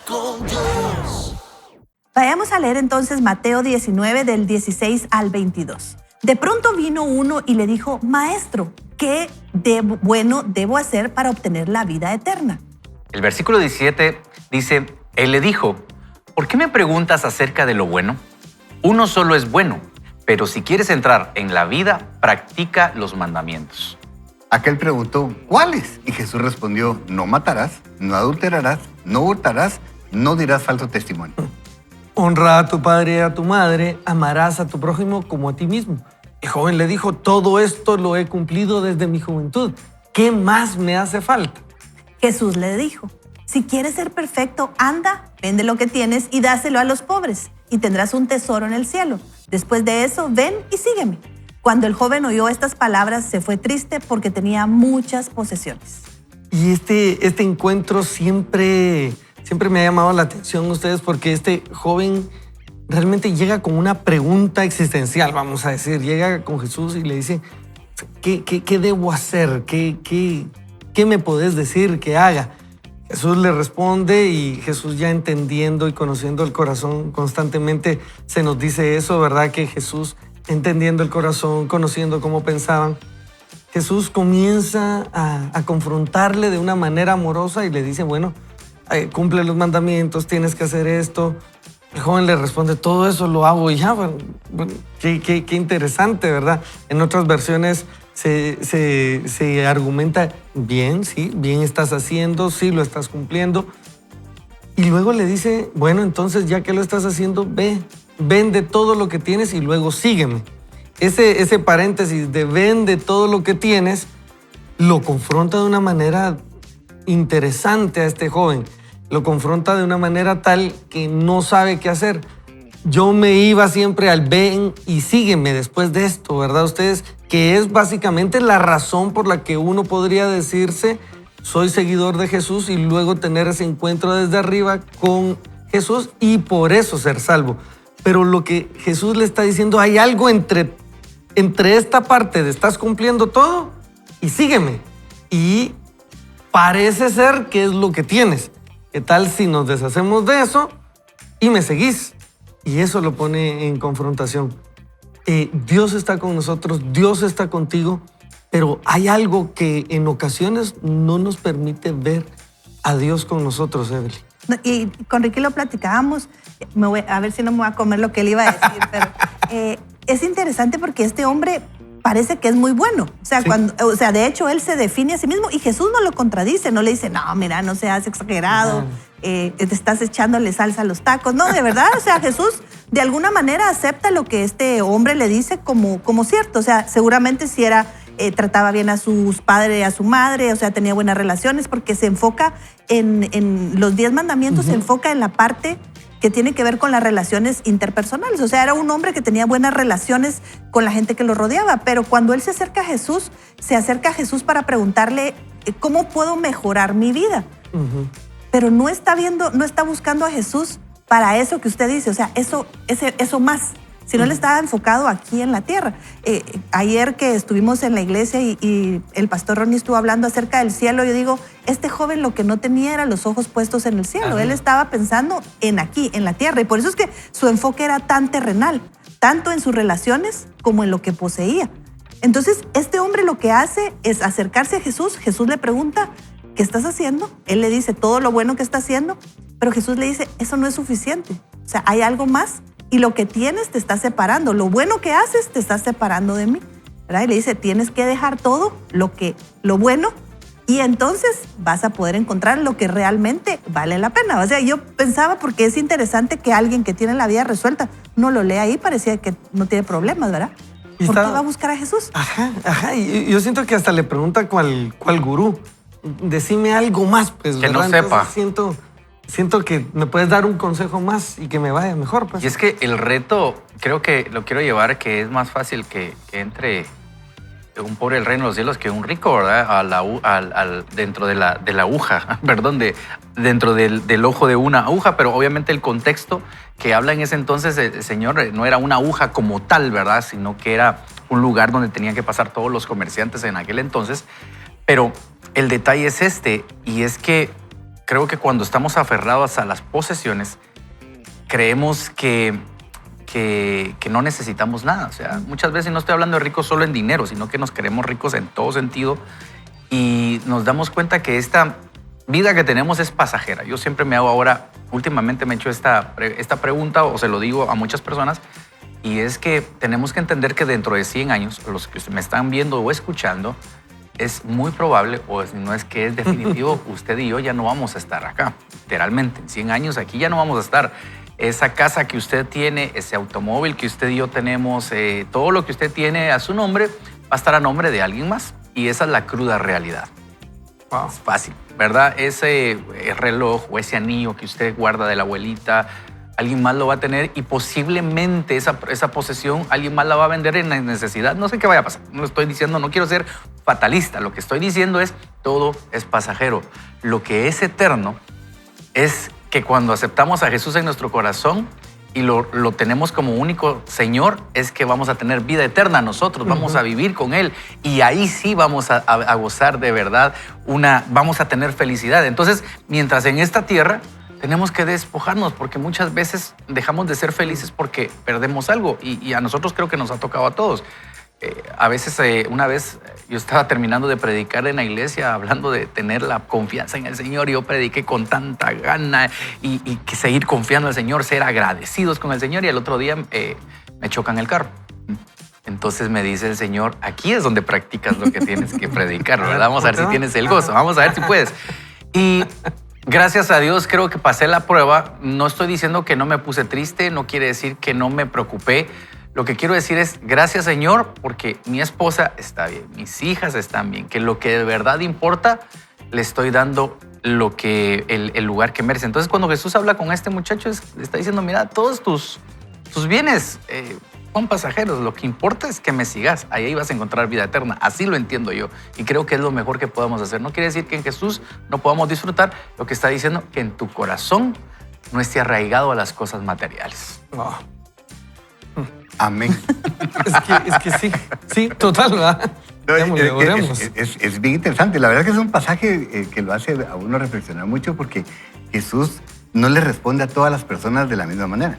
con Dios. Vayamos a leer entonces Mateo 19 del 16 al 22. De pronto vino uno y le dijo: Maestro, ¿qué bueno debo hacer para obtener la vida eterna? El versículo 17 dice, él le dijo, ¿por qué me preguntas acerca de lo bueno? Uno solo es bueno, pero si quieres entrar en la vida, practica los mandamientos. Aquel preguntó, ¿cuáles? Y Jesús respondió, no matarás, no adulterarás, no hurtarás, no dirás falso testimonio. Honra a tu padre y a tu madre, amarás a tu prójimo como a ti mismo. El joven le dijo, todo esto lo he cumplido desde mi juventud. ¿Qué más me hace falta? Jesús le dijo: si quieres ser perfecto, anda, vende lo que tienes y dáselo a los pobres, y tendrás un tesoro en el cielo. Después de eso, ven y sígueme. Cuando el joven oyó estas palabras, se fue triste porque tenía muchas posesiones. Y este encuentro siempre me ha llamado la atención, ustedes, porque este joven realmente llega con una pregunta existencial, vamos a decir. Llega con Jesús y le dice, ¿qué debo hacer? ¿Qué me podés decir que haga? Jesús le responde y Jesús, ya entendiendo y conociendo el corazón constantemente, se nos dice eso, ¿verdad? Que Jesús, entendiendo el corazón, conociendo cómo pensaban, Jesús comienza a confrontarle de una manera amorosa y le dice, bueno, cumple los mandamientos, tienes que hacer esto. El joven le responde, todo eso lo hago y ya. Bueno, qué interesante, ¿verdad? En otras versiones se argumenta, bien, sí, bien estás haciendo, sí lo estás cumpliendo. Y luego le dice, bueno, entonces ya que lo estás haciendo, vende todo lo que tienes y luego sígueme. Ese paréntesis de vende todo lo que tienes lo confronta de una manera interesante a este joven. Lo confronta de una manera tal que no sabe qué hacer. Yo me iba siempre al ven y sígueme después de esto, ¿verdad? Ustedes, que es básicamente la razón por la que uno podría decirse soy seguidor de Jesús y luego tener ese encuentro desde arriba con Jesús y por eso ser salvo. Pero lo que Jesús le está diciendo, hay algo entre esta parte de estás cumpliendo todo y sígueme. Y parece ser que es lo que tienes. ¿Qué tal si nos deshacemos de eso y me seguís? Y eso lo pone en confrontación. Dios está con nosotros, Dios está contigo, pero hay algo que en ocasiones no nos permite ver a Dios con nosotros, Evelyn. Y con Ricky lo platicábamos, a ver si no me voy a comer lo que él iba a decir, pero es interesante porque este hombre parece que es muy bueno. O sea, de hecho, él se define a sí mismo y Jesús no lo contradice, no le dice, no, mira, no seas exagerado, te estás echándole salsa a los tacos. No, de verdad, o sea, Jesús de alguna manera acepta lo que este hombre le dice como cierto. O sea, seguramente si trataba bien a sus padres, a su madre, o sea, tenía buenas relaciones, porque se enfoca en los 10 mandamientos, se enfoca en la parte que tiene que ver con las relaciones interpersonales. O sea, era un hombre que tenía buenas relaciones con la gente que lo rodeaba, pero cuando él se acerca a Jesús para preguntarle, ¿cómo puedo mejorar mi vida? Pero no está buscando a Jesús para eso que usted dice, o sea, eso más, sino él estaba enfocado aquí en la tierra. Ayer que estuvimos en la iglesia y el pastor Ronnie estuvo hablando acerca del cielo, yo digo, este joven lo que no tenía era los ojos puestos en el cielo. Él estaba pensando en aquí, en la tierra, y por eso es que su enfoque era tan terrenal, tanto en sus relaciones como en lo que poseía. Entonces, este hombre lo que hace es acercarse a Jesús. Jesús le pregunta, ¿qué estás haciendo? Él le dice todo lo bueno que está haciendo, pero Jesús le dice, eso no es suficiente. O sea, hay algo más. Y lo que tienes te está separando. Lo bueno que haces te está separando de mí, ¿verdad? Y le dice, tienes que dejar todo lo bueno y entonces vas a poder encontrar lo que realmente vale la pena. O sea, yo pensaba, porque es interesante que alguien que tiene la vida resuelta no lo lea ahí, parecía que no tiene problemas, ¿verdad? ¿Por qué va a buscar a Jesús? Ajá. Y yo siento que hasta le pregunta cuál gurú. Decime algo más, pues, que ¿verdad? no sepa. Entonces, siento que me puedes dar un consejo más y que me vaya mejor, pues. Y es que el reto, creo que lo quiero llevar, que es más fácil que entre un pobre el reino de los cielos que un rico, ¿verdad? Dentro de la aguja, perdón, dentro del ojo de una aguja, pero obviamente el contexto que habla en ese entonces el Señor no era una aguja como tal, ¿verdad? Sino que era un lugar donde tenían que pasar todos los comerciantes en aquel entonces. Pero el detalle es y es que creo que cuando estamos aferrados a las posesiones, creemos que no necesitamos nada. O sea, muchas veces no estoy hablando de ricos solo en dinero, sino que nos queremos ricos en todo sentido y nos damos cuenta que esta vida que tenemos es pasajera. Yo siempre me hago ahora, últimamente me he hecho esta pregunta o se lo digo a muchas personas y es que tenemos que entender que dentro de 100 años, los que me están viendo o escuchando, es muy probable, o si no es que es definitivo, usted y yo ya no vamos a estar acá, literalmente. En 100 años aquí ya no vamos a estar. Esa casa que usted tiene, ese automóvil que usted y yo tenemos, todo lo que usted tiene a su nombre, va a estar a nombre de alguien más. Y esa es la cruda realidad. Wow. Es fácil, ¿verdad? Ese reloj o ese anillo que usted guarda de la abuelita, alguien más lo va a tener y posiblemente esa posesión alguien más la va a vender en necesidad. No sé qué vaya a pasar. No lo estoy diciendo, no quiero ser fatalista. Lo que estoy diciendo es todo es pasajero. Lo que es eterno es que cuando aceptamos a Jesús en nuestro corazón y lo tenemos como único Señor, es que vamos a tener vida eterna nosotros, vamos a vivir con Él y ahí sí vamos a gozar de verdad, vamos a tener felicidad. Entonces, mientras en esta tierra tenemos que despojarnos porque muchas veces dejamos de ser felices porque perdemos algo y a nosotros creo que nos ha tocado a todos. A veces, una vez yo estaba terminando de predicar en la iglesia hablando de tener la confianza en el Señor y yo prediqué con tanta gana y que seguir confiando en el Señor, ser agradecidos con el Señor y el otro día me chocan el carro. Entonces me dice el Señor, aquí es donde practicas lo que tienes que predicar, ¿verdad? Vamos a ver si tienes el gozo, vamos a ver si puedes. Y gracias a Dios creo que pasé la prueba. No estoy diciendo que no me puse triste, no quiere decir que no me preocupé. Lo que quiero decir es, gracias Señor, porque mi esposa está bien, mis hijas están bien, que lo que de verdad importa, le estoy dando el lugar que merece. Entonces, cuando Jesús habla con este muchacho, le está diciendo, mira, todos tus bienes son pasajeros, lo que importa es que me sigas, ahí vas a encontrar vida eterna. Así lo entiendo yo y creo que es lo mejor que podamos hacer. No quiere decir que en Jesús no podamos disfrutar, lo que está diciendo que en tu corazón no esté arraigado a las cosas materiales. Oh. Amén. Es que sí, total, ¿verdad? No, Oremos. es bien interesante. La verdad que es un pasaje que lo hace a uno reflexionar mucho porque Jesús no le responde a todas las personas de la misma manera.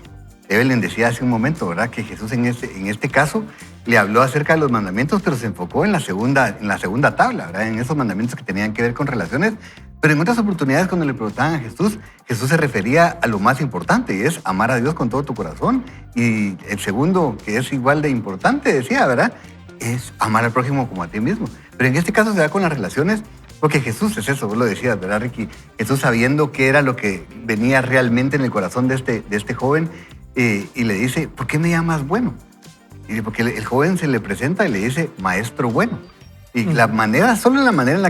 Evelyn decía hace un momento, ¿verdad? Que Jesús en este caso le habló acerca de los mandamientos, pero se enfocó en la segunda tabla, ¿verdad? En esos mandamientos que tenían que ver con relaciones. Pero en otras oportunidades, cuando le preguntaban a Jesús, Jesús se refería a lo más importante, y es amar a Dios con todo tu corazón. Y el segundo, que es igual de importante, decía, ¿verdad? Es amar al prójimo como a ti mismo. Pero en este caso se da con las relaciones, porque Jesús es eso, vos lo decías, ¿verdad, Ricky? Jesús, sabiendo qué era lo que venía realmente en el corazón de este joven, y le dice, ¿por qué me llamas bueno? Y porque el joven se le presenta y le dice, maestro bueno. Y la manera, solo la manera en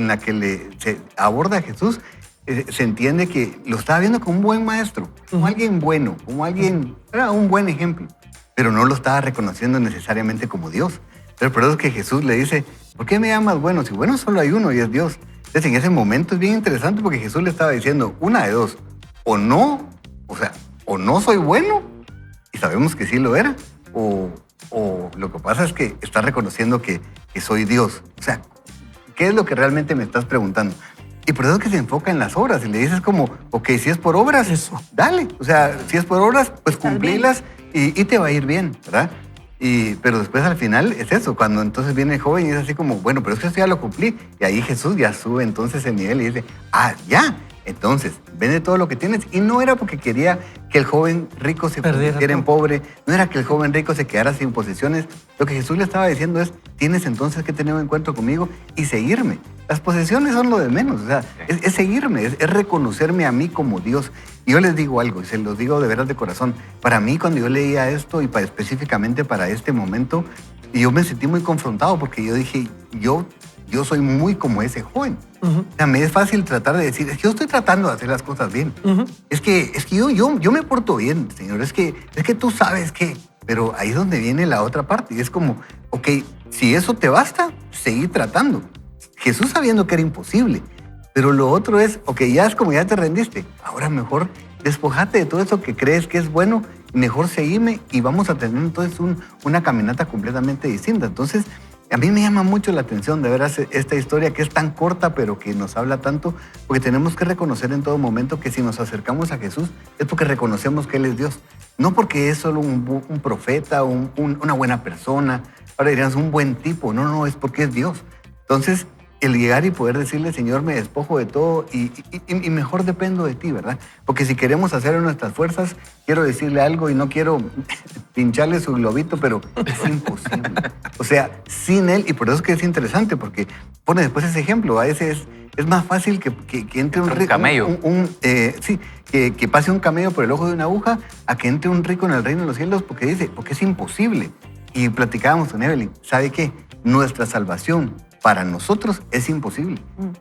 la que se aborda a Jesús, se entiende que lo estaba viendo como un buen maestro, como alguien bueno, como alguien, era un buen ejemplo, pero no lo estaba reconociendo necesariamente como Dios. Pero por eso es que Jesús le dice, ¿por qué me llamas bueno? Si bueno solo hay uno y es Dios. Entonces en ese momento es bien interesante porque Jesús le estaba diciendo una de dos, o no soy bueno, y sabemos que sí lo era, o lo que pasa es que estás reconociendo que soy Dios. O sea, ¿qué es lo que realmente me estás preguntando? Y por eso es que se enfoca en las obras y le dices como, ok, si es por obras, eso, dale. O sea, si es por obras, pues cumplílas y te va a ir bien, ¿verdad? Pero después al final es eso, cuando entonces viene el joven y es así como, bueno, pero es que esto ya lo cumplí. Y ahí Jesús ya sube entonces el nivel y dice, ya. Entonces, vende todo lo que tienes. Y no era porque quería que el joven rico se convirtiera en pobre, no era que el joven rico se quedara sin posesiones. Lo que Jesús le estaba diciendo es, tienes entonces que tener un encuentro conmigo y seguirme. Las posesiones son lo de menos, o sea, es seguirme, es reconocerme a mí como Dios. Y yo les digo algo, y se los digo de verdad de corazón. Para mí, cuando yo leía esto, y específicamente para este momento, yo me sentí muy confrontado porque yo dije, yo soy muy como ese joven. O sea, me es fácil tratar de decir, es que yo estoy tratando de hacer las cosas bien. Es que yo me porto bien, Señor. Es que tú sabes que... Pero ahí es donde viene la otra parte. Y es como, ok, si eso te basta, seguí tratando. Jesús sabiendo que era imposible. Pero lo otro es, ok, ya es como ya te rendiste. Ahora mejor despojate de todo eso que crees que es bueno. Mejor seguime y vamos a tener entonces una caminata completamente distinta. Entonces, A mí me llama mucho la atención de ver esta historia que es tan corta, pero que nos habla tanto, porque tenemos que reconocer en todo momento que si nos acercamos a Jesús es porque reconocemos que Él es Dios. No porque es solo un profeta, una buena persona, ahora dirían, un buen tipo. No, es porque es Dios. Entonces, el llegar y poder decirle, Señor, me despojo de todo y mejor dependo de ti, ¿verdad? Porque si queremos hacer en nuestras fuerzas, quiero decirle algo y no quiero pincharle su globito, pero es imposible. O sea, sin Él, y por eso es que es interesante, porque pone después ese ejemplo, a veces es más fácil que entre un rico... camello. Que pase un camello por el ojo de una aguja a que entre un rico en el reino de los cielos, porque es imposible. Y platicábamos con Evelyn, ¿sabe qué? Nuestra salvación para nosotros es imposible.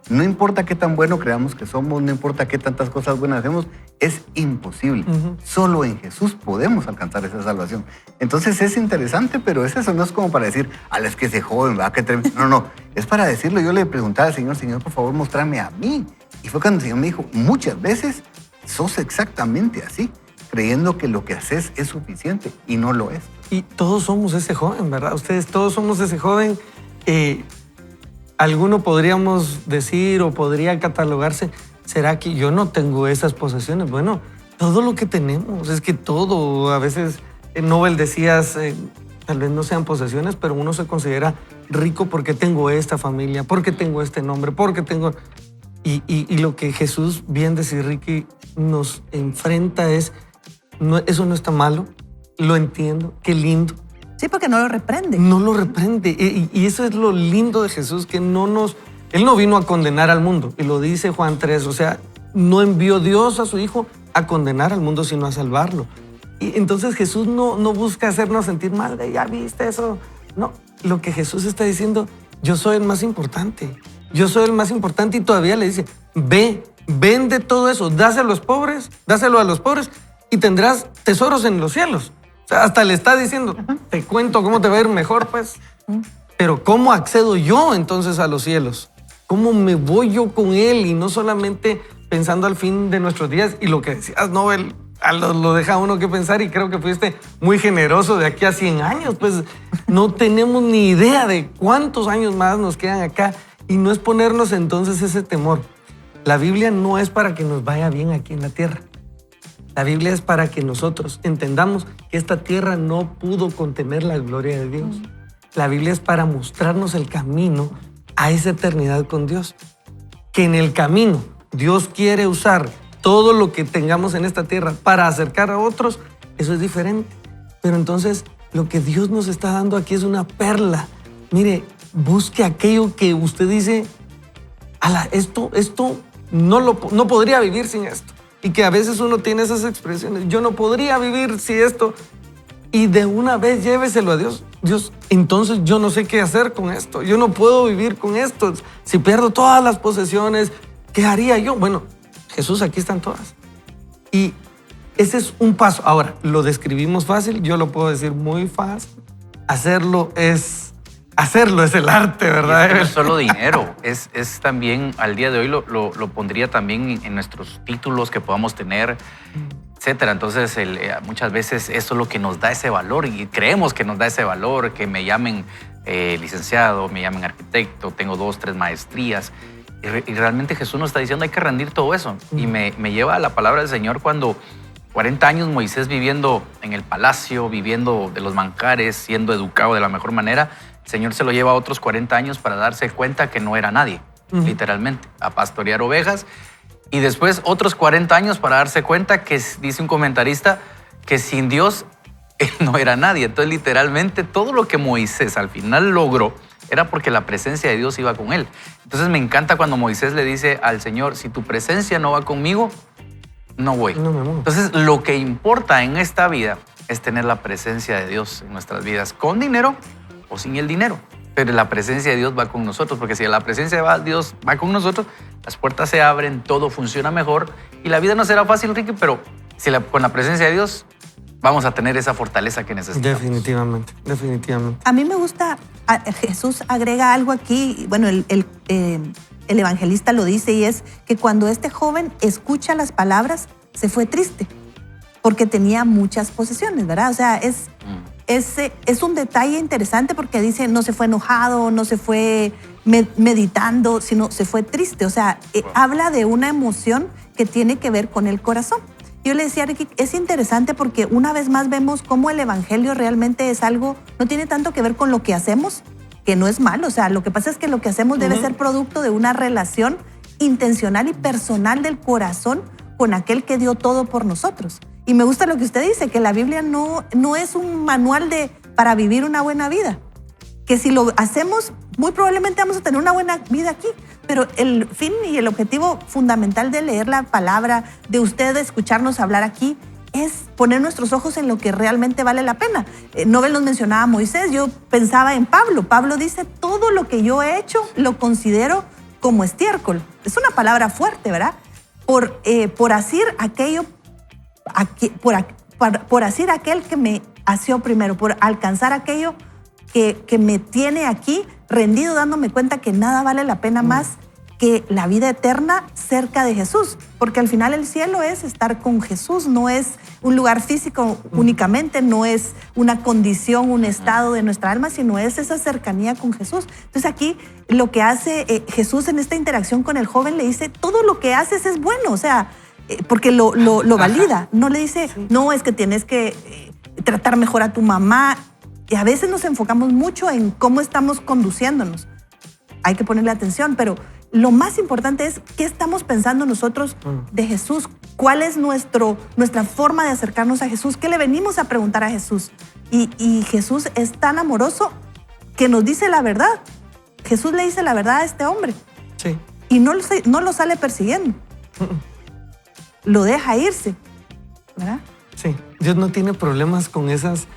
No importa qué tan bueno creamos que somos, no importa qué tantas cosas buenas hacemos, es imposible. Solo en Jesús podemos alcanzar esa salvación. Entonces es interesante, pero eso no es como para decir, es que ese joven, ¿verdad? Qué tremendo. No, es para decirlo. Yo le preguntaba al Señor, por favor, mostrame a mí. Y fue cuando el Señor me dijo, muchas veces sos exactamente así, creyendo que lo que haces es suficiente y no lo es. Y todos somos ese joven, ¿verdad? Ustedes todos somos ese joven. Alguno podríamos decir o podría catalogarse, ¿será que yo no tengo esas posesiones? Bueno, todo lo que tenemos, es que todo, a veces, Nobel decías, tal vez no sean posesiones, pero uno se considera rico porque tengo esta familia, porque tengo este nombre, porque tengo... Y lo que Jesús, bien decir, Ricky, nos enfrenta es, eso no está malo, lo entiendo, qué lindo. Sí, porque no lo reprende. No lo reprende. Y eso es lo lindo de Jesús, que Él no vino a condenar al mundo. Y lo dice Juan 3, o sea, no envió Dios a su Hijo a condenar al mundo, sino a salvarlo. Y entonces Jesús no busca hacernos sentir mal de, ya viste eso. No, lo que Jesús está diciendo, yo soy el más importante. Yo soy el más importante y todavía le dice, vende todo eso, dáselo a los pobres y tendrás tesoros en los cielos. O sea, hasta le está diciendo, te cuento cómo te va a ir mejor, pues. Pero ¿cómo accedo yo entonces a los cielos? ¿Cómo me voy yo con Él? Y no solamente pensando al fin de nuestros días. Y lo que decías, Nobel, lo deja uno que pensar y creo que fuiste muy generoso de aquí a 100 años. Pues no tenemos ni idea de cuántos años más nos quedan acá. Y no es ponernos entonces ese temor. La Biblia no es para que nos vaya bien aquí en la tierra. La Biblia es para que nosotros entendamos que esta tierra no pudo contener la gloria de Dios. La Biblia es para mostrarnos el camino a esa eternidad con Dios. Que en el camino Dios quiere usar todo lo que tengamos en esta tierra para acercar a otros, eso es diferente. Pero entonces lo que Dios nos está dando aquí es una perla. Mire, busque aquello que usted dice, esto no podría vivir sin esto. Y que a veces uno tiene esas expresiones, yo no podría vivir sin esto. Y de una vez lléveselo a Dios. Dios, entonces yo no sé qué hacer con esto. Yo no puedo vivir con esto. Si pierdo todas las posesiones, ¿qué haría yo? Bueno, Jesús, aquí están todas. Y ese es un paso. Ahora, lo describimos fácil, yo lo puedo decir muy fácil. Hacerlo es el arte, ¿verdad? No es solo dinero, es también, al día de hoy lo pondría también en nuestros títulos que podamos tener, etcétera. Entonces, muchas veces eso es lo que nos da ese valor y creemos que nos da ese valor, que me llamen licenciado, me llamen arquitecto, tengo 2, 3 maestrías. Y realmente Jesús nos está diciendo hay que rendir todo eso. Y me lleva a la palabra del Señor cuando 40 años Moisés viviendo en el palacio, viviendo de los manjares, siendo educado de la mejor manera, el Señor se lo lleva a otros 40 años para darse cuenta que no era nadie, literalmente, a pastorear ovejas. Y después otros 40 años para darse cuenta que, dice un comentarista, que sin Dios él no era nadie. Entonces, literalmente, todo lo que Moisés al final logró era porque la presencia de Dios iba con él. Entonces, me encanta cuando Moisés le dice al Señor, si tu presencia no va conmigo, no voy. No me muevo. Entonces, lo que importa en esta vida es tener la presencia de Dios en nuestras vidas, con dinero o sin el dinero. Pero la presencia de Dios va con nosotros, porque si la presencia de Dios va con nosotros, las puertas se abren, todo funciona mejor y la vida no será fácil, Ricky, pero con la presencia de Dios vamos a tener esa fortaleza que necesitamos. Definitivamente. A mí me gusta, Jesús agrega algo aquí, bueno, el evangelista lo dice, y es que cuando este joven escucha las palabras, se fue triste, porque tenía muchas posesiones, ¿verdad? O sea, es un detalle interesante porque dice, no se fue enojado, no se fue meditando, sino se fue triste. O sea, habla de una emoción que tiene que ver con el corazón. Yo le decía a Ricky, es interesante porque una vez más vemos cómo el evangelio realmente es algo, no tiene tanto que ver con lo que hacemos, que no es malo. O sea, lo que pasa es que lo que hacemos debe ser producto de una relación intencional y personal del corazón con aquel que dio todo por nosotros. Y me gusta lo que usted dice, que la Biblia no es un manual para vivir una buena vida. Que si lo hacemos, muy probablemente vamos a tener una buena vida aquí. Pero el fin y el objetivo fundamental de leer la palabra, de usted escucharnos hablar aquí, es poner nuestros ojos en lo que realmente vale la pena. Nobel nos mencionaba a Moisés, yo pensaba en Pablo. Pablo dice, todo lo que yo he hecho lo considero como estiércol. Es una palabra fuerte, ¿verdad? Por hacer aquello, por hacer aquel que me asió primero, por alcanzar aquello que me tiene aquí rendido, dándome cuenta que nada vale la pena más que la vida eterna cerca de Jesús, porque al final el cielo es estar con Jesús, no es un lugar físico únicamente, no es una condición, un estado de nuestra alma, sino es esa cercanía con Jesús. Entonces aquí lo que hace Jesús en esta interacción con el joven, le dice, todo lo que haces es bueno, o sea, porque lo valida, no le dice, no, es que tienes que tratar mejor a tu mamá. Y a veces nos enfocamos mucho en cómo estamos conduciéndonos. Hay que ponerle atención, pero lo más importante es qué estamos pensando nosotros de Jesús. ¿Cuál es nuestra forma de acercarnos a Jesús? ¿Qué le venimos a preguntar a Jesús? Y Jesús es tan amoroso que nos dice la verdad. Jesús le dice la verdad a este hombre. Sí. Y no lo sale persiguiendo. Lo deja irse, ¿verdad? Sí. Dios no tiene problemas con esas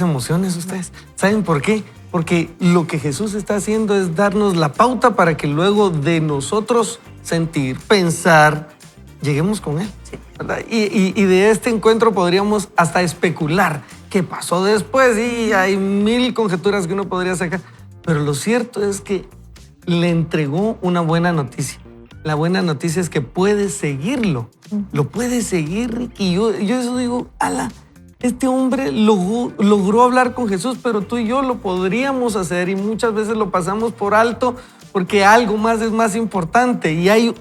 emociones ustedes. ¿Saben por qué? Porque lo que Jesús está haciendo es darnos la pauta para que luego de nosotros sentir, pensar, lleguemos con Él. Sí. ¿Verdad? Y de este encuentro podríamos hasta especular qué pasó después y hay 1000 conjeturas que uno podría sacar. Pero lo cierto es que le entregó una buena noticia. La buena noticia es que puedes seguirlo. Lo puedes seguir, Ricky. Yo eso digo, ala. Este hombre logró hablar con Jesús, pero tú y yo lo podríamos hacer y muchas veces lo pasamos por alto porque algo más es más importante y hay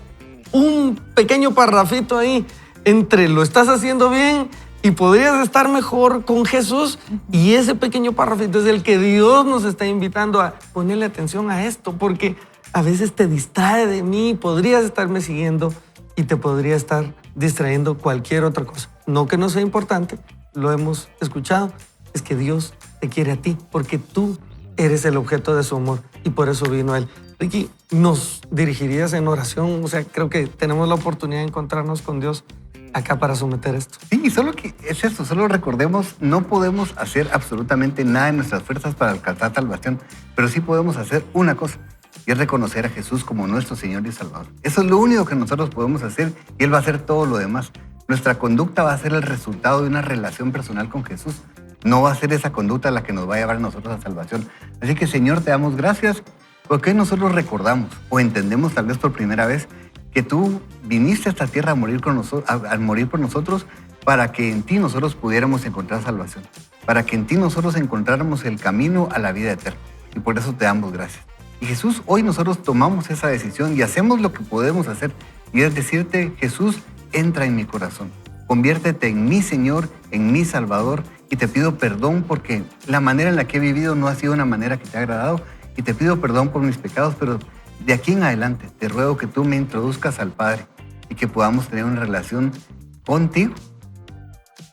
un pequeño parrafito ahí entre lo estás haciendo bien y podrías estar mejor con Jesús, y ese pequeño parrafito es el que Dios nos está invitando a ponerle atención a esto, porque a veces te distrae de mí, podrías estarme siguiendo y te podría estar distrayendo cualquier otra cosa. No que no sea importante, lo hemos escuchado, es que Dios te quiere a ti porque tú eres el objeto de su amor y por eso vino Él. Ricky, ¿nos dirigirías en oración? O sea, creo que tenemos la oportunidad de encontrarnos con Dios acá para someter esto. Sí, solo que es esto, solo recordemos, no podemos hacer absolutamente nada en nuestras fuerzas para alcanzar salvación, pero sí podemos hacer una cosa, y es reconocer a Jesús como nuestro Señor y Salvador. Eso es lo único que nosotros podemos hacer y Él va a hacer todo lo demás. Nuestra conducta va a ser el resultado de una relación personal con Jesús. No va a ser esa conducta la que nos va a llevar a nosotros a salvación. Así que, Señor, te damos gracias porque nosotros recordamos o entendemos tal vez por primera vez que tú viniste a esta tierra a morir por nosotros para que en ti nosotros pudiéramos encontrar salvación, para que en ti nosotros encontráramos el camino a la vida eterna. Y por eso te damos gracias. Y Jesús, hoy nosotros tomamos esa decisión y hacemos lo que podemos hacer, y es decirte, Jesús, entra en mi corazón, conviértete en mi Señor, en mi Salvador, y te pido perdón porque la manera en la que he vivido no ha sido una manera que te ha agradado, y te pido perdón por mis pecados, pero de aquí en adelante te ruego que tú me introduzcas al Padre y que podamos tener una relación contigo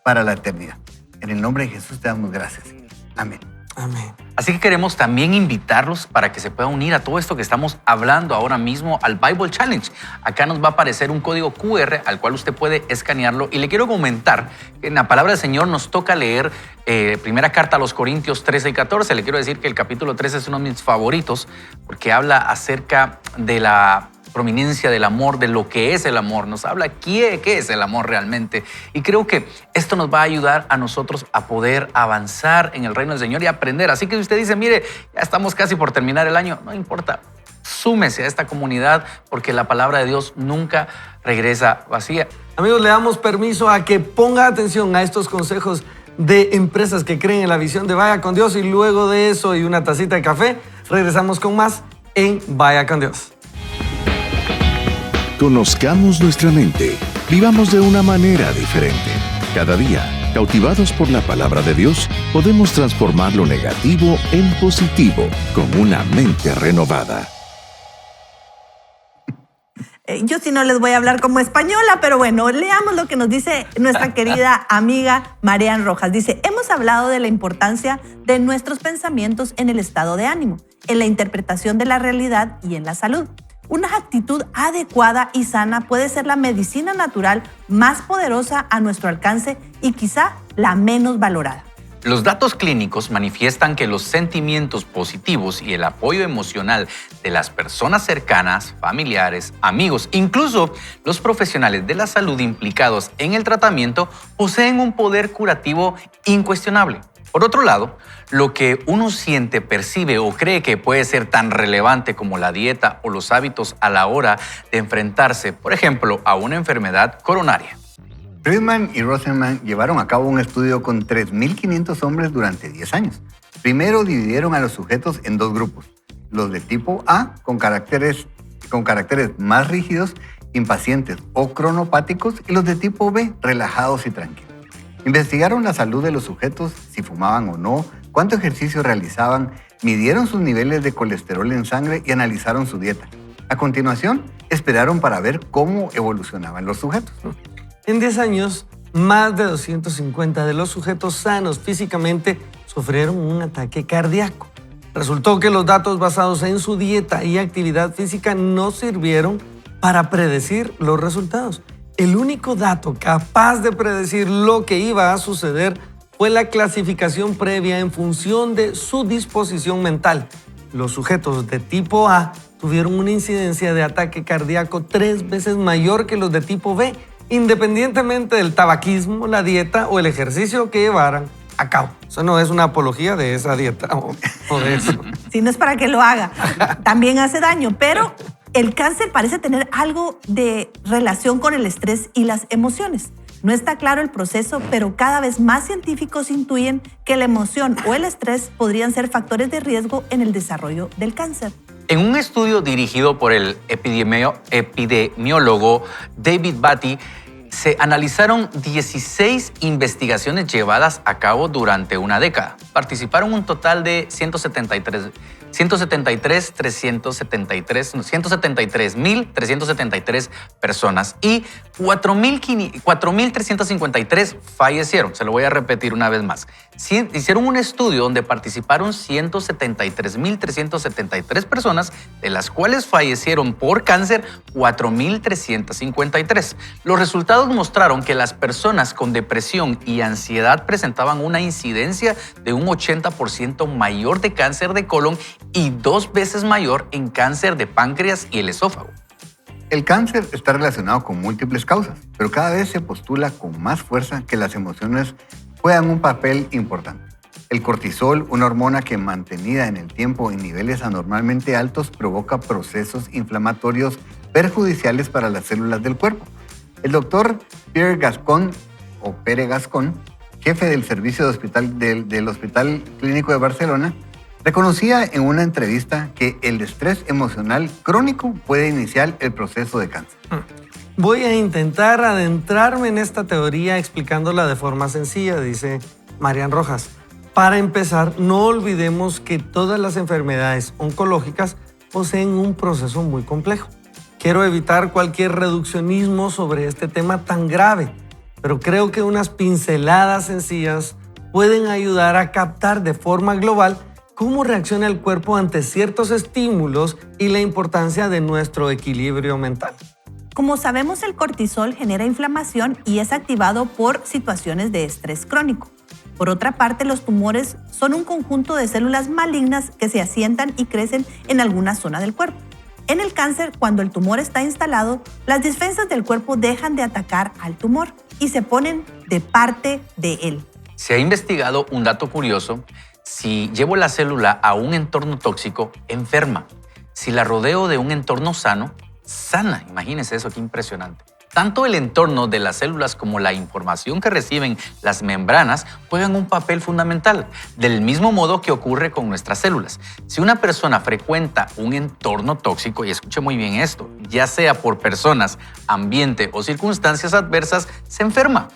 para la eternidad. En el nombre de Jesús te damos gracias. Amén. Amén. Así que queremos también invitarlos para que se puedan unir a todo esto que estamos hablando ahora mismo al Bible Challenge. Acá nos va a aparecer un código QR al cual usted puede escanearlo. Y le quiero comentar que en la palabra del Señor nos toca leer primera carta a los Corintios 13 y 14. Le quiero decir que el capítulo 13 es uno de mis favoritos porque habla acerca de la prominencia del amor, de lo que es el amor. Nos habla qué es el amor realmente. Y creo que esto nos va a ayudar a nosotros a poder avanzar en el reino del Señor y aprender. Así que si usted dice, mire, ya estamos casi por terminar el año, no importa, súmese a esta comunidad porque la palabra de Dios nunca regresa vacía. Amigos, le damos permiso a que ponga atención a estos consejos de empresas que creen en la visión de Vaya con Dios y luego de eso y una tacita de café, regresamos con más en Vaya con Dios. Conozcamos nuestra mente. Vivamos de una manera diferente. Cada día, cautivados por la palabra de Dios, podemos transformar lo negativo en positivo con una mente renovada. Yo sí no les voy a hablar como española, pero bueno, leamos lo que nos dice nuestra querida amiga Marian Rojas. Dice, hemos hablado de la importancia de nuestros pensamientos en el estado de ánimo, en la interpretación de la realidad y en la salud. Una actitud adecuada y sana puede ser la medicina natural más poderosa a nuestro alcance y quizá la menos valorada. Los datos clínicos manifiestan que los sentimientos positivos y el apoyo emocional de las personas cercanas, familiares, amigos, incluso los profesionales de la salud implicados en el tratamiento, poseen un poder curativo incuestionable. Por otro lado, lo que uno siente, percibe o cree que puede ser tan relevante como la dieta o los hábitos a la hora de enfrentarse, por ejemplo, a una enfermedad coronaria. Friedman y Rosenman llevaron a cabo un estudio con 3.500 hombres durante 10 años. Primero dividieron a los sujetos en dos grupos, los de tipo A con caracteres más rígidos, impacientes o cronopáticos y los de tipo B relajados y tranquilos. Investigaron la salud de los sujetos, si fumaban o no, cuánto ejercicio realizaban, midieron sus niveles de colesterol en sangre y analizaron su dieta. A continuación, esperaron para ver cómo evolucionaban los sujetos. En 10 años, más de 250 de los sujetos sanos físicamente sufrieron un ataque cardíaco. Resultó que los datos basados en su dieta y actividad física no sirvieron para predecir los resultados. El único dato capaz de predecir lo que iba a suceder fue la clasificación previa en función de su disposición mental. Los sujetos de tipo A tuvieron una incidencia de ataque cardíaco 3 veces mayor que los de tipo B, independientemente del tabaquismo, la dieta o el ejercicio que llevaran a cabo. Eso no es una apología de esa dieta o de eso. Si no es para que lo haga, también hace daño, pero el cáncer parece tener algo de relación con el estrés y las emociones. No está claro el proceso, pero cada vez más científicos intuyen que la emoción o el estrés podrían ser factores de riesgo en el desarrollo del cáncer. En un estudio dirigido por el epidemiólogo David Batty, se analizaron 16 investigaciones llevadas a cabo durante una década. Participaron un total de 173.373 personas y 4.353 fallecieron. Se lo voy a repetir una vez más. Hicieron un estudio donde participaron 173.373 personas, de las cuales fallecieron por cáncer 4.353. Los resultados mostraron que las personas con depresión y ansiedad presentaban una incidencia de un 80% mayor de cáncer de colon y 2 veces mayor en cáncer de páncreas y el esófago. El cáncer está relacionado con múltiples causas, pero cada vez se postula con más fuerza que las emociones juegan un papel importante. El cortisol, una hormona que mantenida en el tiempo en niveles anormalmente altos, provoca procesos inflamatorios perjudiciales para las células del cuerpo. El doctor Pere Gascon, jefe del servicio del Hospital Clínico de Barcelona, reconocía en una entrevista que el estrés emocional crónico puede iniciar el proceso de cáncer. Voy a intentar adentrarme en esta teoría explicándola de forma sencilla, dice Marian Rojas. Para empezar, no olvidemos que todas las enfermedades oncológicas poseen un proceso muy complejo. Quiero evitar cualquier reduccionismo sobre este tema tan grave, pero creo que unas pinceladas sencillas pueden ayudar a captar de forma global cómo reacciona el cuerpo ante ciertos estímulos y la importancia de nuestro equilibrio mental. Como sabemos, el cortisol genera inflamación y es activado por situaciones de estrés crónico. Por otra parte, los tumores son un conjunto de células malignas que se asientan y crecen en alguna zona del cuerpo. En el cáncer, cuando el tumor está instalado, las defensas del cuerpo dejan de atacar al tumor y se ponen de parte de él. Se ha investigado un dato curioso. Si llevo la célula a un entorno tóxico, enferma. Si la rodeo de un entorno sano, sana. Imagínense eso, qué impresionante. Tanto el entorno de las células como la información que reciben las membranas juegan un papel fundamental, del mismo modo que ocurre con nuestras células. Si una persona frecuenta un entorno tóxico, y escuche muy bien esto, ya sea por personas, ambiente o circunstancias adversas, se enferma.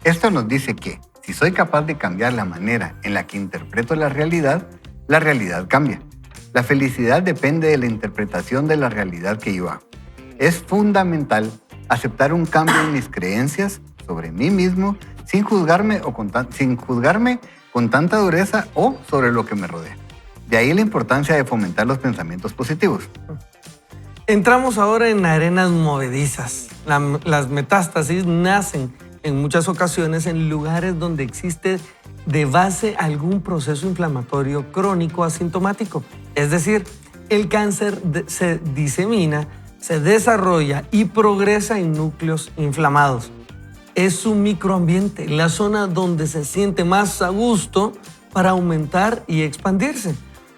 Esto nos dice que si soy capaz de cambiar la manera en la que interpreto la realidad cambia. La felicidad depende de la interpretación de la realidad que yo hago. Es fundamental aceptar un cambio en mis creencias sobre mí mismo sin juzgarme con tanta dureza o sobre lo que me rodea. De ahí la importancia de fomentar los pensamientos positivos. Entramos ahora en arenas movedizas. Las metástasis nacen en muchas ocasiones en lugares donde existe de base algún proceso inflamatorio crónico asintomático. Es decir, el cáncer se disemina, se desarrolla y progresa en núcleos inflamados. Es su microambiente, la zona donde se siente más a gusto para aumentar y expandirse.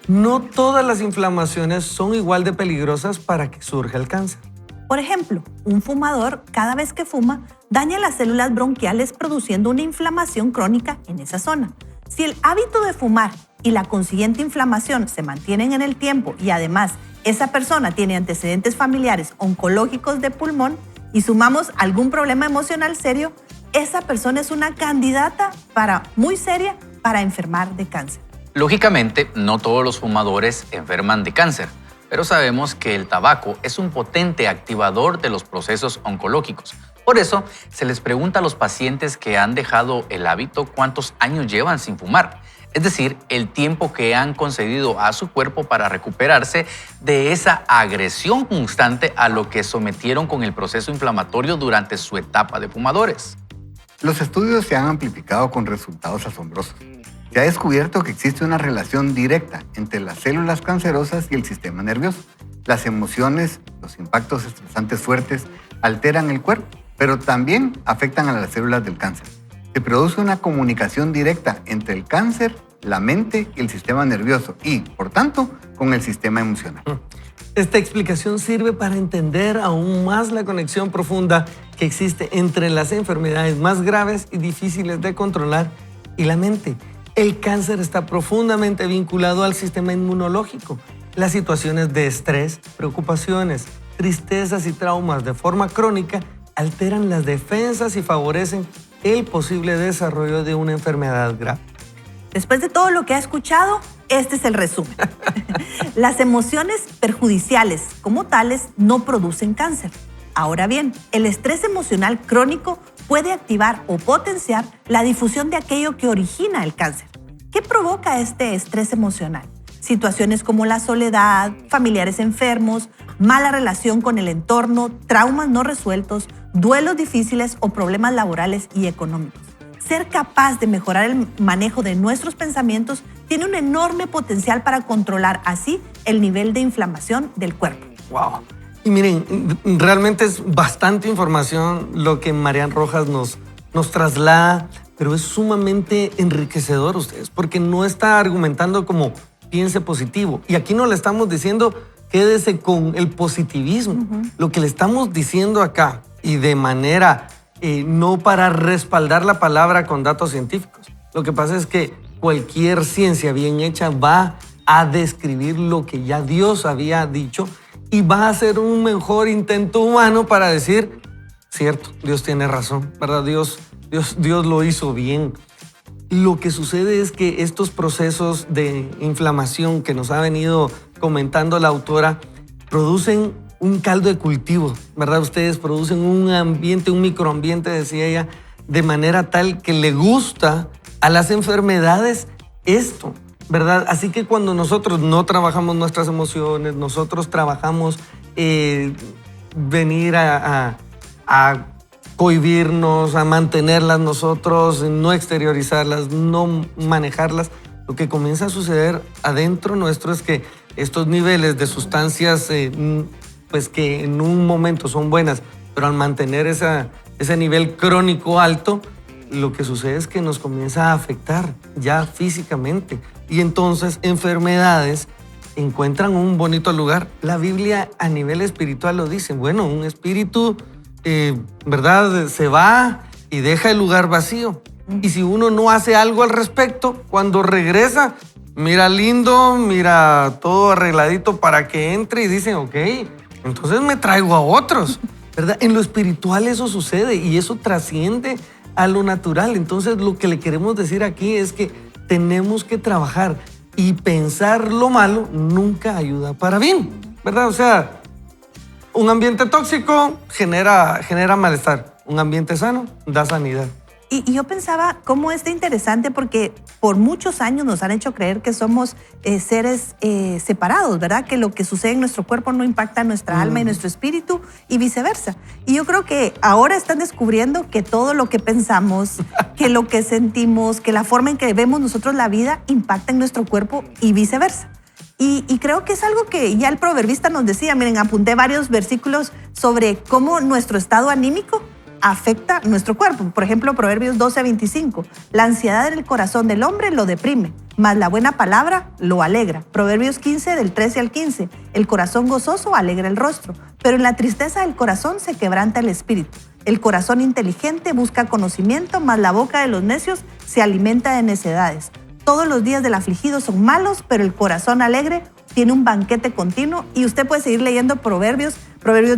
No todas las inflamaciones son igual de peligrosas para que surja el cáncer. Por ejemplo, un fumador, cada vez que fuma, daña las células bronquiales produciendo una inflamación crónica en esa zona. Si el hábito de fumar y la consiguiente inflamación se mantienen en el tiempo y además esa persona tiene antecedentes familiares oncológicos de pulmón y sumamos algún problema emocional serio, esa persona es una candidata muy seria para enfermar de cáncer. Lógicamente, no todos los fumadores enferman de cáncer, pero sabemos que el tabaco es un potente activador de los procesos oncológicos. Por eso, se les pregunta a los pacientes que han dejado el hábito cuántos años llevan sin fumar. Es decir, el tiempo que han concedido a su cuerpo para recuperarse de esa agresión constante a lo que sometieron con el proceso inflamatorio durante su etapa de fumadores. Los estudios se han amplificado con resultados asombrosos. Se ha descubierto que existe una relación directa entre las células cancerosas y el sistema nervioso. Las emociones, los impactos estresantes fuertes alteran el cuerpo, pero también afectan a las células del cáncer. Se produce una comunicación directa entre el cáncer, la mente y el sistema nervioso y, por tanto, con el sistema emocional. Esta explicación sirve para entender aún más la conexión profunda que existe entre las enfermedades más graves y difíciles de controlar y la mente. El cáncer está profundamente vinculado al sistema inmunológico. Las situaciones de estrés, preocupaciones, tristezas y traumas de forma crónica alteran las defensas y favorecen el posible desarrollo de una enfermedad grave. Después de todo lo que ha escuchado, este es el resumen. Las emociones perjudiciales como tales no producen cáncer. Ahora bien, el estrés emocional crónico puede activar o potenciar la difusión de aquello que origina el cáncer. ¿Qué provoca este estrés emocional? Situaciones como la soledad, familiares enfermos, mala relación con el entorno, traumas no resueltos, duelos difíciles o problemas laborales y económicos. Ser capaz de mejorar el manejo de nuestros pensamientos tiene un enorme potencial para controlar así el nivel de inflamación del cuerpo. ¡Wow! Y miren, realmente es bastante información lo que Marian Rojas nos traslada, pero es sumamente enriquecedor ustedes, porque no está argumentando como piense positivo. Y aquí no le estamos diciendo quédese con el positivismo. Lo que le estamos diciendo acá, y de manera no para respaldar la palabra con datos científicos. Lo que pasa es que cualquier ciencia bien hecha va a describir lo que ya Dios había dicho y va a hacer un mejor intento humano para decir, cierto, Dios tiene razón, ¿verdad? Dios lo hizo bien. Lo que sucede es que estos procesos de inflamación que nos ha venido comentando la autora producen un caldo de cultivo, ¿verdad? Ustedes producen un ambiente, un microambiente, decía ella, de manera tal que le gusta a las enfermedades esto, ¿verdad? Así que cuando nosotros no trabajamos nuestras emociones, nosotros trabajamos venir a cohibirnos, a mantenerlas nosotros, no exteriorizarlas, no manejarlas, lo que comienza a suceder adentro nuestro es que estos niveles de sustancias pues que en un momento son buenas, pero al mantener ese nivel crónico alto, lo que sucede es que nos comienza a afectar ya físicamente. Y entonces enfermedades encuentran un bonito lugar. La Biblia a nivel espiritual lo dice. Bueno, un espíritu ¿verdad? Se va y deja el lugar vacío. Y si uno no hace algo al respecto, cuando regresa, mira lindo, mira todo arregladito para que entre y dicen, ok, entonces me traigo a otros, ¿verdad? En lo espiritual eso sucede y eso trasciende a lo natural. Entonces lo que le queremos decir aquí es que tenemos que trabajar y pensar lo malo nunca ayuda para bien, ¿verdad? O sea, un ambiente tóxico genera malestar, un ambiente sano da sanidad. Y yo pensaba cómo es de interesante porque por muchos años nos han hecho creer que somos seres separados, ¿verdad? Que lo que sucede en nuestro cuerpo no impacta en nuestra alma y nuestro espíritu y viceversa. Y yo creo que ahora están descubriendo que todo lo que pensamos, que lo que sentimos, que la forma en que vemos nosotros la vida impacta en nuestro cuerpo y viceversa. Y creo que es algo que ya el proverbista nos decía. Miren, apunté varios versículos sobre cómo nuestro estado anímico afecta nuestro cuerpo. Por ejemplo, Proverbios 12:25. La ansiedad del corazón del hombre lo deprime, mas la buena palabra lo alegra. Proverbios 15, del 13 al 15. El corazón gozoso alegra el rostro, pero en la tristeza del corazón se quebranta el espíritu. El corazón inteligente busca conocimiento, mas la boca de los necios se alimenta de necedades. Todos los días del afligido son malos, pero el corazón alegre tiene un banquete continuo. Y usted puede seguir leyendo Proverbios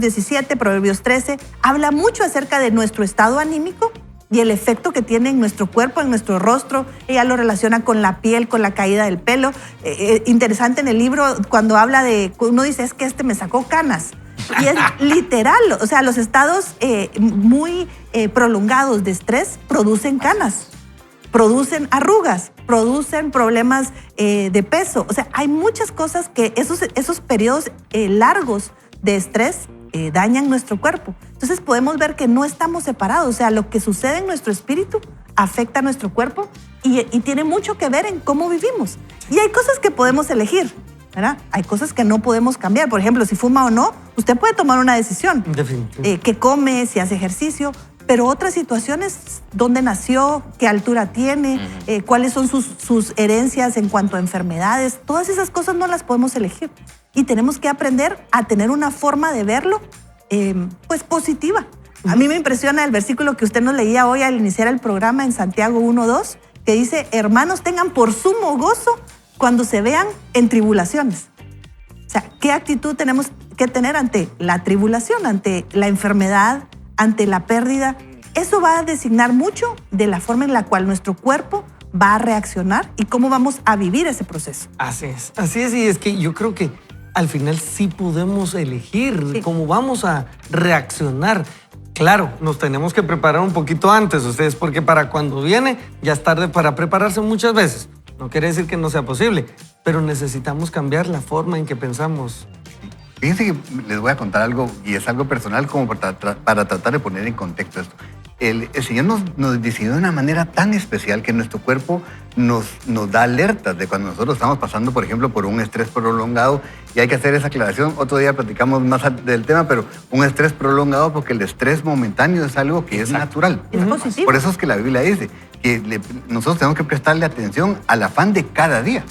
17, Proverbios 13. Habla mucho acerca de nuestro estado anímico y el efecto que tiene en nuestro cuerpo, en nuestro rostro. Ella lo relaciona con la piel, con la caída del pelo. Interesante en el libro cuando habla de, uno dice, es que me sacó canas. Y es literal, o sea, los estados muy prolongados de estrés producen canas, producen arrugas, producen problemas de peso. O sea, hay muchas cosas que esos periodos largos de estrés dañan nuestro cuerpo. Entonces podemos ver que no estamos separados. O sea, lo que sucede en nuestro espíritu afecta a nuestro cuerpo y tiene mucho que ver en cómo vivimos. Y hay cosas que podemos elegir, ¿verdad? Hay cosas que no podemos cambiar. Por ejemplo, si fuma o no, usted puede tomar una decisión. Definitivamente. ¿Qué come? Si hace ejercicio. Pero otras situaciones, dónde nació, qué altura tiene, cuáles son sus herencias en cuanto a enfermedades, todas esas cosas no las podemos elegir. Y tenemos que aprender a tener una forma de verlo, pues positiva. A mí me impresiona el versículo que usted nos leía hoy al iniciar el programa en Santiago 1:2, que dice, hermanos, tengan por sumo gozo cuando se vean en tribulaciones. O sea, ¿qué actitud tenemos que tener ante la tribulación, ante la enfermedad, ante la pérdida? Eso va a designar mucho de la forma en la cual nuestro cuerpo va a reaccionar y cómo vamos a vivir ese proceso. Así es, y es que yo creo que al final sí podemos elegir cómo vamos a reaccionar. Claro, nos tenemos que preparar un poquito antes, ustedes, porque para cuando viene ya es tarde para prepararse muchas veces. No quiere decir que no sea posible, pero necesitamos cambiar la forma en que pensamos. Fíjense que les voy a contar algo, y es algo personal como para tratar de poner en contexto esto. El Señor nos diseñó de una manera tan especial que nuestro cuerpo nos da alertas de cuando nosotros estamos pasando, por ejemplo, por un estrés prolongado. Y hay que hacer esa aclaración. Otro día platicamos más del tema, pero un estrés prolongado, porque el estrés momentáneo es algo que es natural. Es positivo. Por eso es que la Biblia dice que nosotros tenemos que prestarle atención al afán de cada día.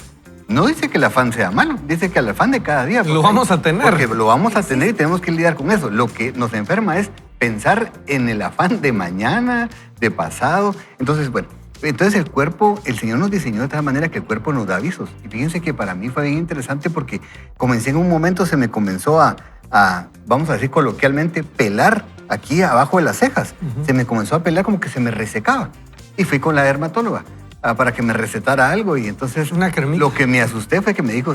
No dice que el afán sea malo, dice que el afán de cada día. Lo vamos a tener. Porque lo vamos a tener y tenemos que lidiar con eso. Lo que nos enferma es pensar en el afán de mañana, de pasado. Entonces, bueno, el cuerpo, el Señor nos diseñó de tal manera que el cuerpo nos da avisos. Y fíjense que para mí fue bien interesante porque comencé en un momento, se me comenzó a vamos a decir coloquialmente, pelar aquí abajo de las cejas. Se me comenzó a pelar como que se me resecaba. Y fui con la dermatóloga para que me recetara algo, y entonces lo que me asusté fue que me dijo,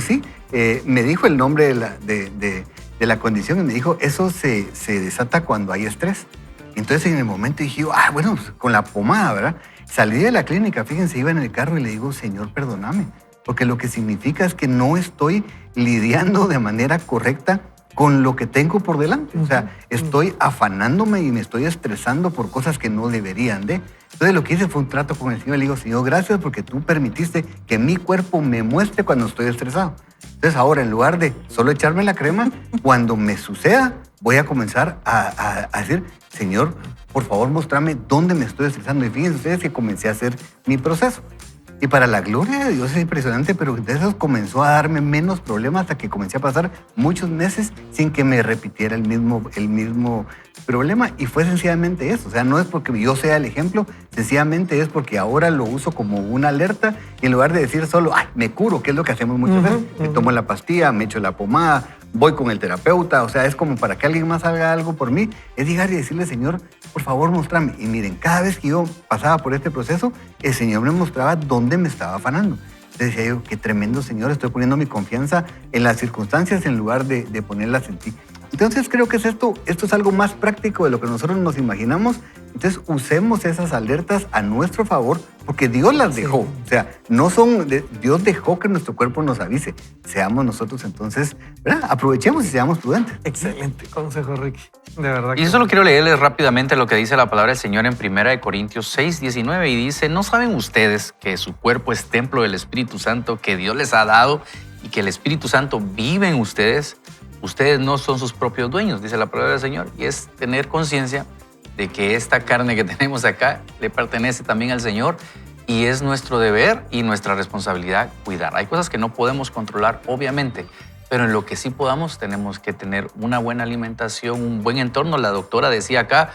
me dijo el nombre de la condición y me dijo, eso se desata cuando hay estrés. Entonces en el momento dije, bueno, pues, con la pomada, ¿verdad? Salí de la clínica, fíjense, iba en el carro y le digo, Señor, perdóname, porque lo que significa es que no estoy lidiando de manera correcta con lo que tengo por delante. O sea, estoy afanándome y me estoy estresando por cosas que no deberían de. Entonces lo que hice fue un trato con el Señor. Le digo, Señor, gracias porque tú permitiste que mi cuerpo me muestre cuando estoy estresado. Entonces ahora, en lugar de solo echarme la crema, cuando me suceda, voy a comenzar a decir, Señor, por favor, mostrame dónde me estoy estresando. Y fíjense ustedes que comencé a hacer mi proceso. Y para la gloria de Dios es impresionante, pero de eso comenzó a darme menos problemas hasta que comencé a pasar muchos meses sin que me repitiera el mismo problema. Y fue sencillamente eso. O sea, no es porque yo sea el ejemplo, sencillamente es porque ahora lo uso como una alerta y en lugar de decir solo, ay, me curo, que es lo que hacemos muchas veces. Me tomo la pastilla, me echo la pomada, voy con el terapeuta. O sea, es como para que alguien más haga algo por mí. Es llegar y decirle, Señor, por favor, muéstrame. Y miren, cada vez que yo pasaba por este proceso, el Señor me mostraba dónde me estaba afanando. Entonces decía yo, qué tremendo, Señor, estoy poniendo mi confianza en las circunstancias en lugar de ponerlas en ti. Entonces creo que esto es algo más práctico de lo que nosotros nos imaginamos. Entonces usemos esas alertas a nuestro favor porque Dios las dejó. O sea, Dios dejó que nuestro cuerpo nos avise. Seamos nosotros entonces, ¿verdad? Aprovechemos y seamos prudentes. Excelente consejo, Ricky. De verdad. Y solo quiero leerles rápidamente lo que dice la palabra del Señor en 1 Corintios 6, 19 y dice, ¿no saben ustedes que su cuerpo es templo del Espíritu Santo que Dios les ha dado y que el Espíritu Santo vive en ustedes? Ustedes no son sus propios dueños, dice la palabra del Señor, y es tener conciencia de que esta carne que tenemos acá le pertenece también al Señor y es nuestro deber y nuestra responsabilidad cuidar. Hay cosas que no podemos controlar, obviamente, pero en lo que sí podamos tenemos que tener una buena alimentación, un buen entorno. La doctora decía acá,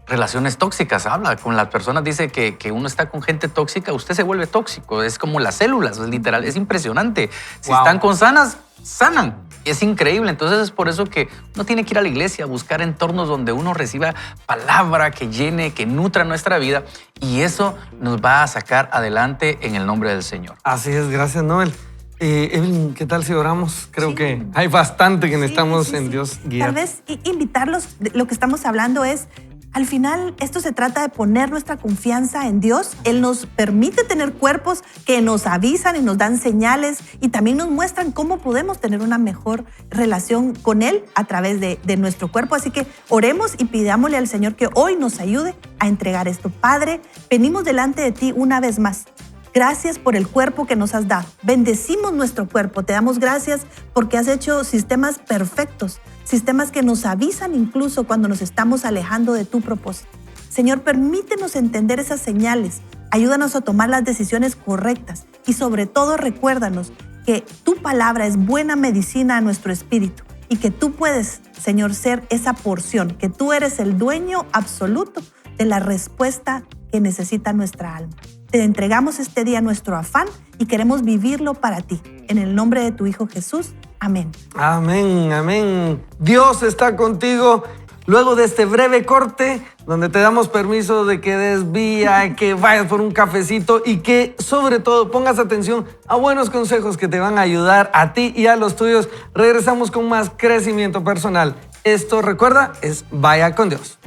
relaciones tóxicas, habla con las personas, dice que uno está con gente tóxica, usted se vuelve tóxico, es como las células, es literal, es impresionante. Si están con sanas, sanan. Es increíble, entonces es por eso que uno tiene que ir a la iglesia, a buscar entornos donde uno reciba palabra que llene, que nutra nuestra vida y eso nos va a sacar adelante en el nombre del Señor. Así es, gracias, Noel. Evelyn, ¿qué tal si oramos? Creo que hay bastante que necesitamos en Dios guiar. Tal vez invitarlos, lo que estamos hablando es, al final esto se trata de poner nuestra confianza en Dios. Él nos permite tener cuerpos que nos avisan y nos dan señales y también nos muestran cómo podemos tener una mejor relación con Él a través de nuestro cuerpo. Así que oremos y pidámosle al Señor que hoy nos ayude a entregar esto. Padre, venimos delante de ti una vez más. Gracias por el cuerpo que nos has dado. Bendecimos nuestro cuerpo. Te damos gracias porque has hecho sistemas perfectos, sistemas que nos avisan incluso cuando nos estamos alejando de tu propósito. Señor, permítenos entender esas señales. Ayúdanos a tomar las decisiones correctas y sobre todo recuérdanos que tu palabra es buena medicina a nuestro espíritu y que tú puedes, Señor, ser esa porción, que tú eres el dueño absoluto de la respuesta que necesita nuestra alma. Te entregamos este día nuestro afán y queremos vivirlo para ti. En el nombre de tu Hijo Jesús. Amén. Amén, amén. Dios está contigo. Luego de este breve corte, donde te damos permiso de que des vía, que vayas por un cafecito y que sobre todo pongas atención a buenos consejos que te van a ayudar a ti y a los tuyos. Regresamos con más crecimiento personal. Esto, recuerda, es Vaya con Dios.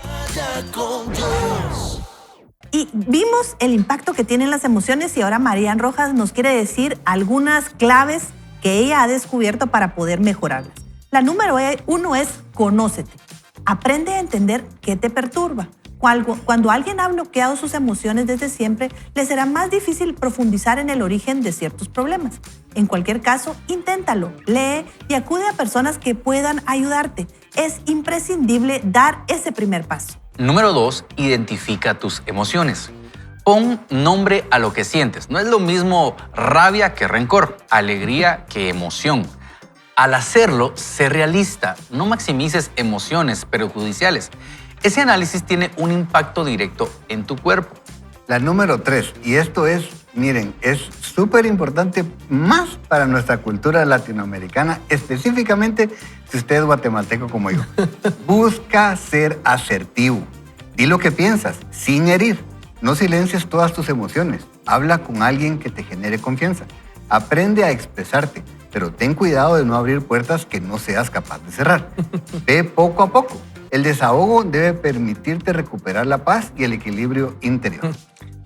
Vaya con Dios. Y vimos el impacto que tienen las emociones y ahora Marian Rojas nos quiere decir algunas claves que ella ha descubierto para poder mejorarlas. La número 1 es conócete. Aprende a entender qué te perturba. Cuando alguien ha bloqueado sus emociones desde siempre, le será más difícil profundizar en el origen de ciertos problemas. En cualquier caso, inténtalo, lee y acude a personas que puedan ayudarte. Es imprescindible dar ese primer paso. Número 2, identifica tus emociones. Pon nombre a lo que sientes. No es lo mismo rabia que rencor, alegría que emoción. Al hacerlo, sé realista. No maximices emociones perjudiciales. Ese análisis tiene un impacto directo en tu cuerpo. La número 3, y esto es, miren, es súper importante más para nuestra cultura latinoamericana, específicamente si usted es guatemalteco como yo. Busca ser asertivo. Di lo que piensas, sin herir. No silencies todas tus emociones. Habla con alguien que te genere confianza. Aprende a expresarte, pero ten cuidado de no abrir puertas que no seas capaz de cerrar. Ve poco a poco. El desahogo debe permitirte recuperar la paz y el equilibrio interior.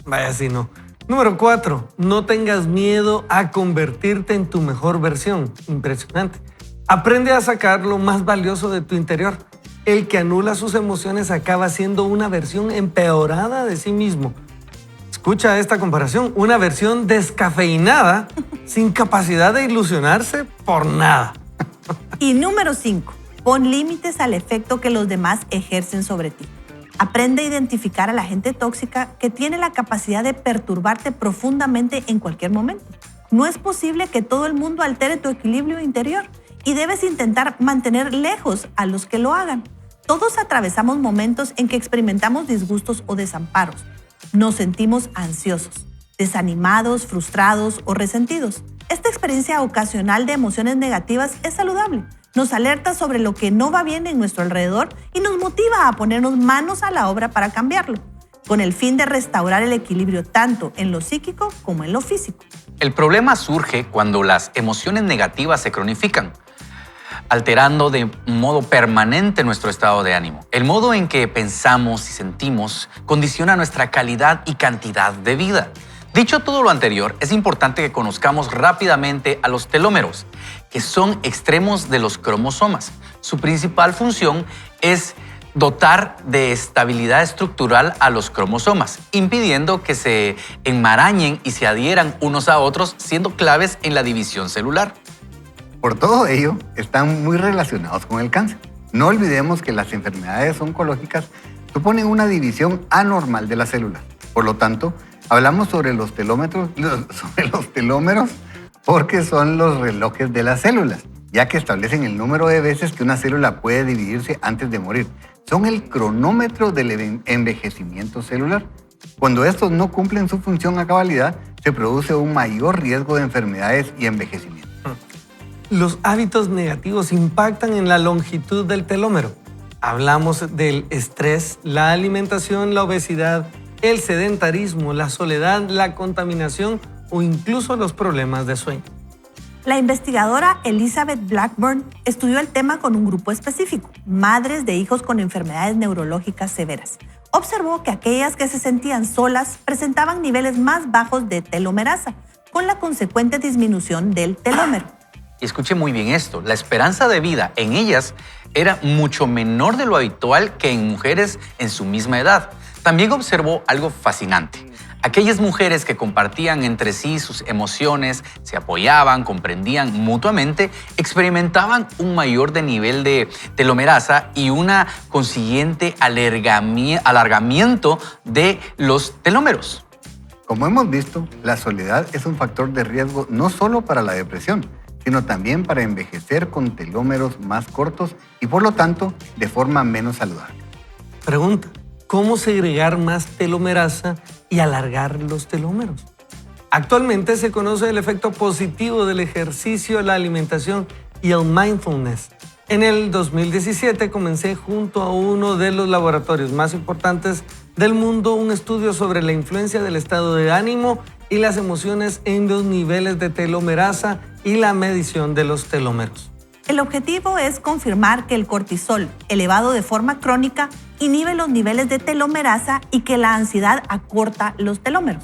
Vaya si no. Número 4, no tengas miedo a convertirte en tu mejor versión. Impresionante. Aprende a sacar lo más valioso de tu interior. El que anula sus emociones acaba siendo una versión empeorada de sí mismo. Escucha esta comparación, una versión descafeinada sin capacidad de ilusionarse por nada. Y número 5, pon límites al efecto que los demás ejercen sobre ti. Aprende a identificar a la gente tóxica que tiene la capacidad de perturbarte profundamente en cualquier momento. No es posible que todo el mundo altere tu equilibrio interior y debes intentar mantener lejos a los que lo hagan. Todos atravesamos momentos en que experimentamos disgustos o desamparos. Nos sentimos ansiosos, desanimados, frustrados o resentidos. Esta experiencia ocasional de emociones negativas es saludable. Nos alerta sobre lo que no va bien en nuestro alrededor y nos motiva a ponernos manos a la obra para cambiarlo, con el fin de restaurar el equilibrio tanto en lo psíquico como en lo físico. El problema surge cuando las emociones negativas se cronifican, alterando de modo permanente nuestro estado de ánimo. El modo en que pensamos y sentimos condiciona nuestra calidad y cantidad de vida. Dicho todo lo anterior, es importante que conozcamos rápidamente a los telómeros, que son extremos de los cromosomas. Su principal función es dotar de estabilidad estructural a los cromosomas, impidiendo que se enmarañen y se adhieran unos a otros, siendo claves en la división celular. Por todo ello, están muy relacionados con el cáncer. No olvidemos que las enfermedades oncológicas suponen una división anormal de la célula. Por lo tanto, hablamos sobre los telómeros porque son los relojes de las células, ya que establecen el número de veces que una célula puede dividirse antes de morir. Son el cronómetro del envejecimiento celular. Cuando estos no cumplen su función a cabalidad, se produce un mayor riesgo de enfermedades y envejecimiento. Los hábitos negativos impactan en la longitud del telómero. Hablamos del estrés, la alimentación, la obesidad, el sedentarismo, la soledad, la contaminación o incluso los problemas de sueño. La investigadora Elizabeth Blackburn estudió el tema con un grupo específico, madres de hijos con enfermedades neurológicas severas. Observó que aquellas que se sentían solas presentaban niveles más bajos de telomerasa, con la consecuente disminución del telómero. Y escuche muy bien esto, la esperanza de vida en ellas era mucho menor de lo habitual que en mujeres en su misma edad. También observó algo fascinante. Aquellas mujeres que compartían entre sí sus emociones, se apoyaban, comprendían mutuamente, experimentaban un mayor nivel de telomerasa y una consiguiente alargamiento de los telómeros. Como hemos visto, la soledad es un factor de riesgo no solo para la depresión, sino también para envejecer con telómeros más cortos y por lo tanto de forma menos saludable. Pregunta: ¿cómo segregar más telomerasa y alargar los telómeros? Actualmente se conoce el efecto positivo del ejercicio, la alimentación y el mindfulness. En el 2017 comencé junto a uno de los laboratorios más importantes del mundo un estudio sobre la influencia del estado de ánimo y las emociones en los niveles de telomerasa y la medición de los telómeros. El objetivo es confirmar que el cortisol, elevado de forma crónica, inhibe los niveles de telomerasa y que la ansiedad acorta los telómeros.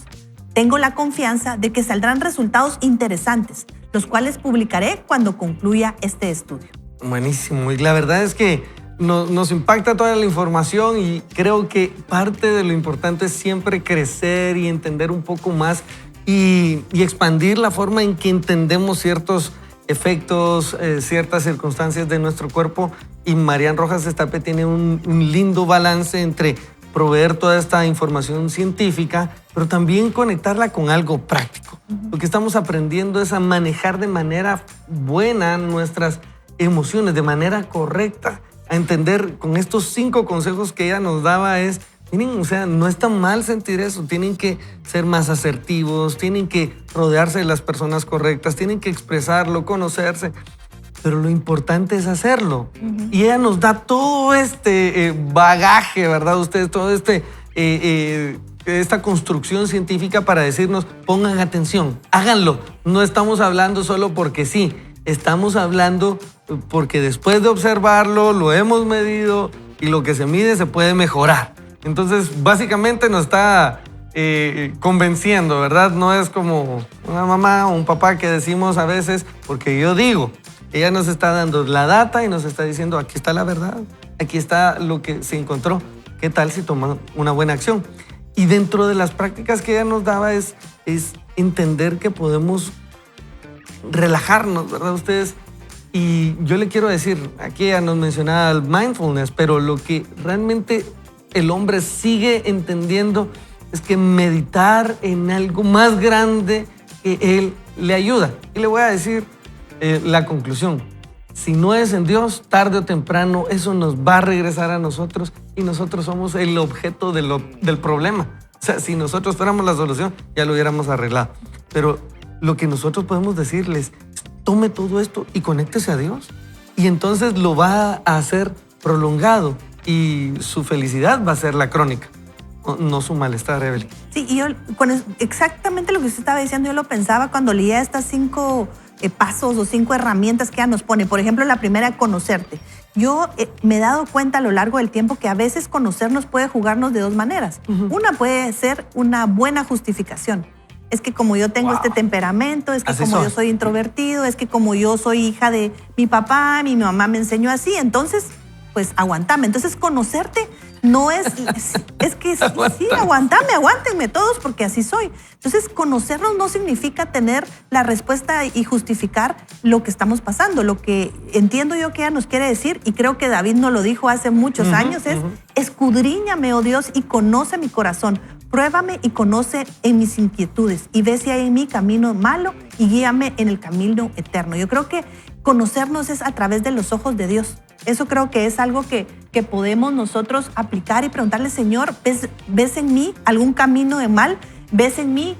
Tengo la confianza de que saldrán resultados interesantes, los cuales publicaré cuando concluya este estudio. Buenísimo, y la verdad es que nos impacta toda la información y creo que parte de lo importante es siempre crecer y entender un poco más y expandir la forma en que entendemos ciertos efectos, ciertas circunstancias de nuestro cuerpo. Y Marian Rojas Destape tiene un lindo balance entre proveer toda esta información científica, pero también conectarla con algo práctico. Lo que estamos aprendiendo es a manejar de manera buena nuestras emociones, de manera correcta, a entender con estos 5 consejos que ella nos daba es, no está mal sentir eso, tienen que ser más asertivos, tienen que rodearse de las personas correctas, tienen que expresarlo, conocerse, pero lo importante es hacerlo. Y ella nos da todo este bagaje, ¿verdad? Ustedes, todo esta construcción científica para decirnos, pongan atención, háganlo. No estamos hablando solo porque sí, estamos hablando porque después de observarlo, lo hemos medido y lo que se mide se puede mejorar. Entonces, básicamente nos está convenciendo, ¿verdad? No es como una mamá o un papá que decimos a veces, porque yo digo, ella nos está dando la data y nos está diciendo, aquí está la verdad, aquí está lo que se encontró. ¿Qué tal si toman una buena acción? Y dentro de las prácticas que ella nos daba es entender que podemos relajarnos, ¿verdad? Ustedes, y yo le quiero decir, aquí ella nos mencionaba el mindfulness, pero lo que realmente el hombre sigue entendiendo es que meditar en algo más grande que él le ayuda. Y le voy a decir la conclusión. Si no es en Dios, tarde o temprano eso nos va a regresar a nosotros y nosotros somos el objeto del problema. O sea, si nosotros fuéramos la solución, ya lo hubiéramos arreglado. Pero lo que nosotros podemos decirles, tome todo esto y conéctese a Dios. Y entonces lo va a hacer prolongado y su felicidad va a ser la crónica, no su malestar, Evelyn. Sí, y yo exactamente lo que usted estaba diciendo, yo lo pensaba cuando leía estas 5 pasos o 5 herramientas que ella nos pone. Por ejemplo, la primera, conocerte. Yo me he dado cuenta a lo largo del tiempo que a veces conocernos puede jugarnos de 2 maneras. Una puede ser una buena justificación. Es que como yo tengo este temperamento, es que Así como soy. yo soy introvertido, es que como yo soy hija de mi papá, mi mamá me enseñó así, entonces, pues aguantame. Entonces, conocerte no es que sí, aguántenme todos porque así soy. Entonces, conocernos no significa tener la respuesta y justificar lo que estamos pasando. Lo que entiendo yo que ella nos quiere decir, y creo que David nos lo dijo hace muchos años, es escudriñame, oh Dios, y conoce mi corazón. Pruébame y conoce en mis inquietudes y ve si hay en mí camino malo y guíame en el camino eterno. Yo creo que conocernos es a través de los ojos de Dios. Eso creo que es algo que podemos nosotros aplicar y preguntarle, Señor, ¿ves en mí algún camino de mal? ¿Ves en mí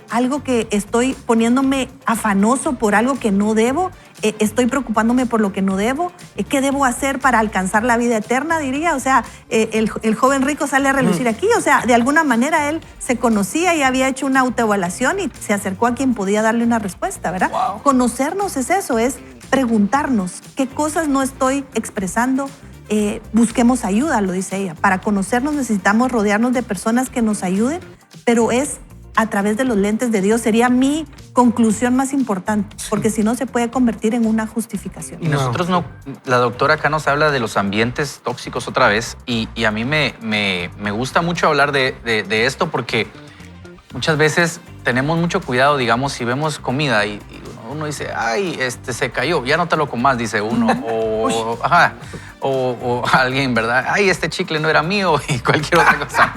algo que estoy poniéndome afanoso por algo que no debo? ¿Estoy preocupándome por lo que no debo? ¿Qué debo hacer para alcanzar la vida eterna, diría? O sea, el joven rico sale a relucir aquí. O sea, de alguna manera él se conocía y había hecho una autoevaluación y se acercó a quien podía darle una respuesta, ¿verdad? Wow. Conocernos es eso, es preguntarnos qué cosas no estoy expresando. Busquemos ayuda, lo dice ella. Para conocernos necesitamos rodearnos de personas que nos ayuden, pero es a través de los lentes de Dios. Sería mi conclusión más importante, porque si no se puede convertir en una justificación. Y nosotros no, la doctora acá nos habla de los ambientes tóxicos otra vez y a mí me gusta mucho hablar de esto porque muchas veces tenemos mucho cuidado, digamos, si vemos comida y uno dice, ay, se cayó, ya no te lo comas, dice uno. O alguien, ¿verdad? Ay, este chicle no era mío y cualquier otra cosa.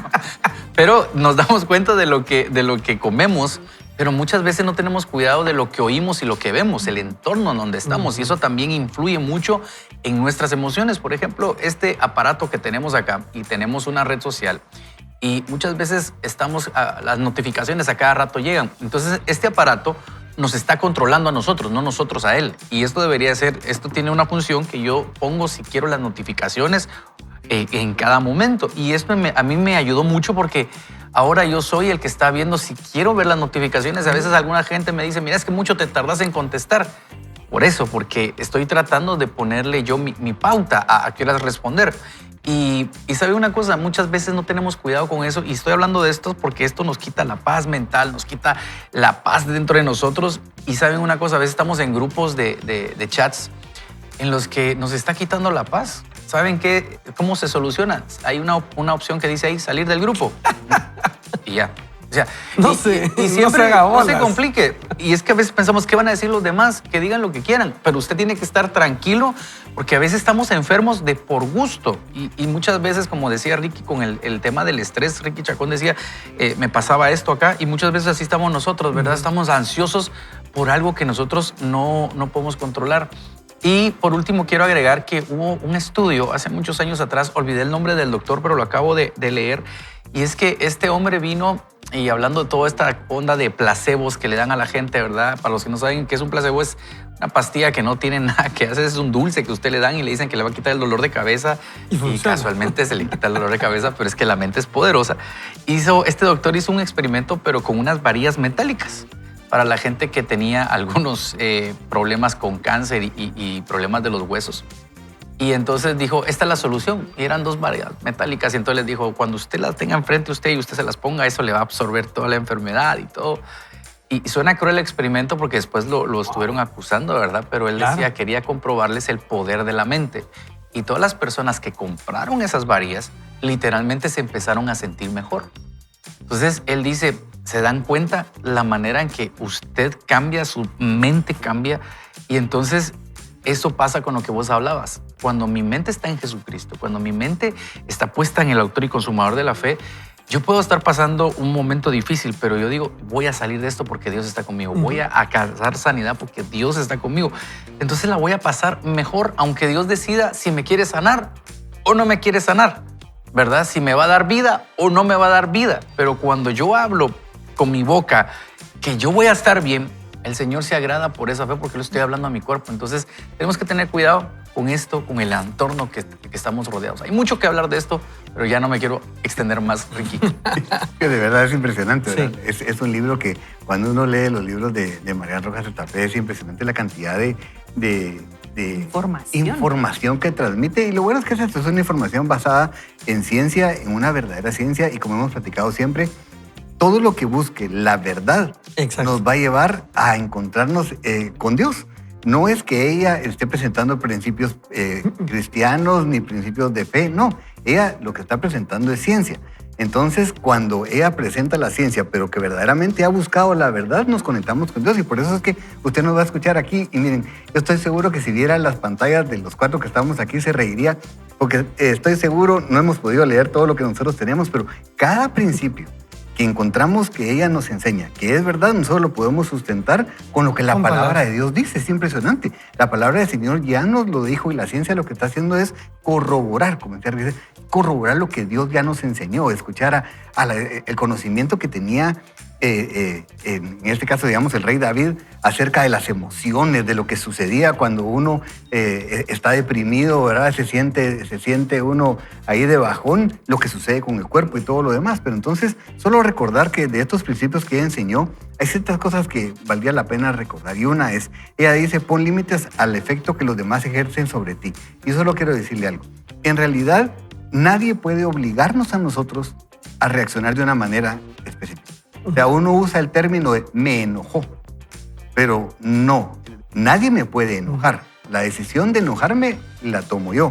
Pero nos damos cuenta de lo que comemos, pero muchas veces no tenemos cuidado de lo que oímos y lo que vemos, el entorno en donde estamos. Y eso también influye mucho en nuestras emociones. Por ejemplo, este aparato que tenemos acá y tenemos una red social y muchas veces las notificaciones a cada rato llegan. Entonces, este aparato nos está controlando a nosotros, no nosotros a él. Y esto debería ser, esto tiene una función que yo pongo si quiero las notificaciones en cada momento. Y esto a mí me ayudó mucho porque ahora yo soy el que está viendo si quiero ver las notificaciones. A veces alguna gente me dice, mira, es que mucho te tardas en contestar. Por eso, porque estoy tratando de ponerle yo mi pauta a qué horas responder. Y sabe una cosa, muchas veces no tenemos cuidado con eso y estoy hablando de esto porque esto nos quita la paz mental, nos quita la paz dentro de nosotros y saben una cosa, a veces estamos en grupos de chats en los que nos está quitando la paz. ¿Saben qué? ¿Cómo se soluciona? Hay una opción que dice ahí, salir del grupo y ya. O sea, No sé, y no siempre se haga no se bolas. complique. Y es que a veces pensamos, ¿qué van a decir los demás? Que digan lo que quieran. Pero usted tiene que estar tranquilo porque a veces estamos enfermos de por gusto. Y muchas veces, como decía Ricky, con el tema del estrés, Ricky Chacón decía, me pasaba esto acá. Y muchas veces así estamos nosotros, ¿verdad? Estamos ansiosos por algo que nosotros no podemos controlar. Y por último, quiero agregar que hubo un estudio hace muchos años atrás, olvidé el nombre del doctor, pero lo acabo de leer. Y es que este hombre vino y hablando de toda esta onda de placebos que le dan a la gente, ¿verdad? Para los que no saben qué es un placebo, es una pastilla que no tiene nada que hacer, es un dulce que usted le dan y le dicen que le va a quitar el dolor de cabeza. Y casualmente se le quita el dolor de cabeza, pero es que la mente es poderosa. Este doctor hizo un experimento, pero con unas varillas metálicas para la gente que tenía algunos problemas con cáncer y problemas de los huesos. Y entonces dijo, esta es la solución. Y eran 2 varillas metálicas. Y entonces les dijo, cuando usted las tenga enfrente de usted y usted se las ponga, eso le va a absorber toda la enfermedad y todo. Y suena cruel el experimento porque después lo estuvieron acusando, ¿verdad? Pero él decía, quería comprobarles el poder de la mente. Y todas las personas que compraron esas varillas, literalmente se empezaron a sentir mejor. Entonces, él dice, ¿se dan cuenta la manera en que usted cambia, su mente cambia? Y entonces eso pasa con lo que vos hablabas. Cuando mi mente está en Jesucristo, cuando mi mente está puesta en el autor y consumador de la fe, yo puedo estar pasando un momento difícil, pero yo digo, voy a salir de esto porque Dios está conmigo. Voy a alcanzar sanidad porque Dios está conmigo. Entonces la voy a pasar mejor, aunque Dios decida si me quiere sanar o no me quiere sanar, ¿verdad? Si me va a dar vida o no me va a dar vida. Pero cuando yo hablo con mi boca que yo voy a estar bien, el Señor se agrada por esa fe porque lo estoy hablando a mi cuerpo. Entonces tenemos que tener cuidado con esto, con el entorno que estamos rodeados. Hay mucho que hablar de esto, pero ya no me quiero extender más, Ricky. Que de verdad es impresionante, ¿verdad? Sí. Es un libro que cuando uno lee los libros de Marian Rojas Etapé es impresionante la cantidad de información que transmite. Y lo bueno es que es una información basada en ciencia, en una verdadera ciencia, y como hemos platicado siempre, todo lo que busque la verdad nos va a llevar a encontrarnos con Dios. No es que ella esté presentando principios cristianos ni principios de fe, no. Ella lo que está presentando es ciencia. Entonces, cuando ella presenta la ciencia, pero que verdaderamente ha buscado la verdad, nos conectamos con Dios. Y por eso es que usted nos va a escuchar aquí. Y miren, yo estoy seguro que si viera las pantallas de los 4 que estamos aquí, se reiría. Porque estoy seguro, no hemos podido leer todo lo que nosotros tenemos, pero cada principio que encontramos que ella nos enseña, que es verdad, nosotros lo podemos sustentar con lo que la palabra de Dios dice. Es impresionante. La palabra del Señor ya nos lo dijo y la ciencia lo que está haciendo es corroborar, como dice, corroborar lo que Dios ya nos enseñó, escuchar el conocimiento que tenía, en este caso, digamos, el rey David, acerca de las emociones, de lo que sucedía cuando uno está deprimido, ¿verdad? Se siente uno ahí de bajón, lo que sucede con el cuerpo y todo lo demás. Pero entonces, solo recordar que de estos principios que ella enseñó, hay ciertas cosas que valdría la pena recordar. Y una es, ella dice, pon límites al efecto que los demás ejercen sobre ti. Y solo quiero decirle algo. En realidad, nadie puede obligarnos a nosotros a reaccionar de una manera específica. O sea, uno usa el término de me enojó, pero no, nadie me puede enojar. La decisión de enojarme la tomo yo.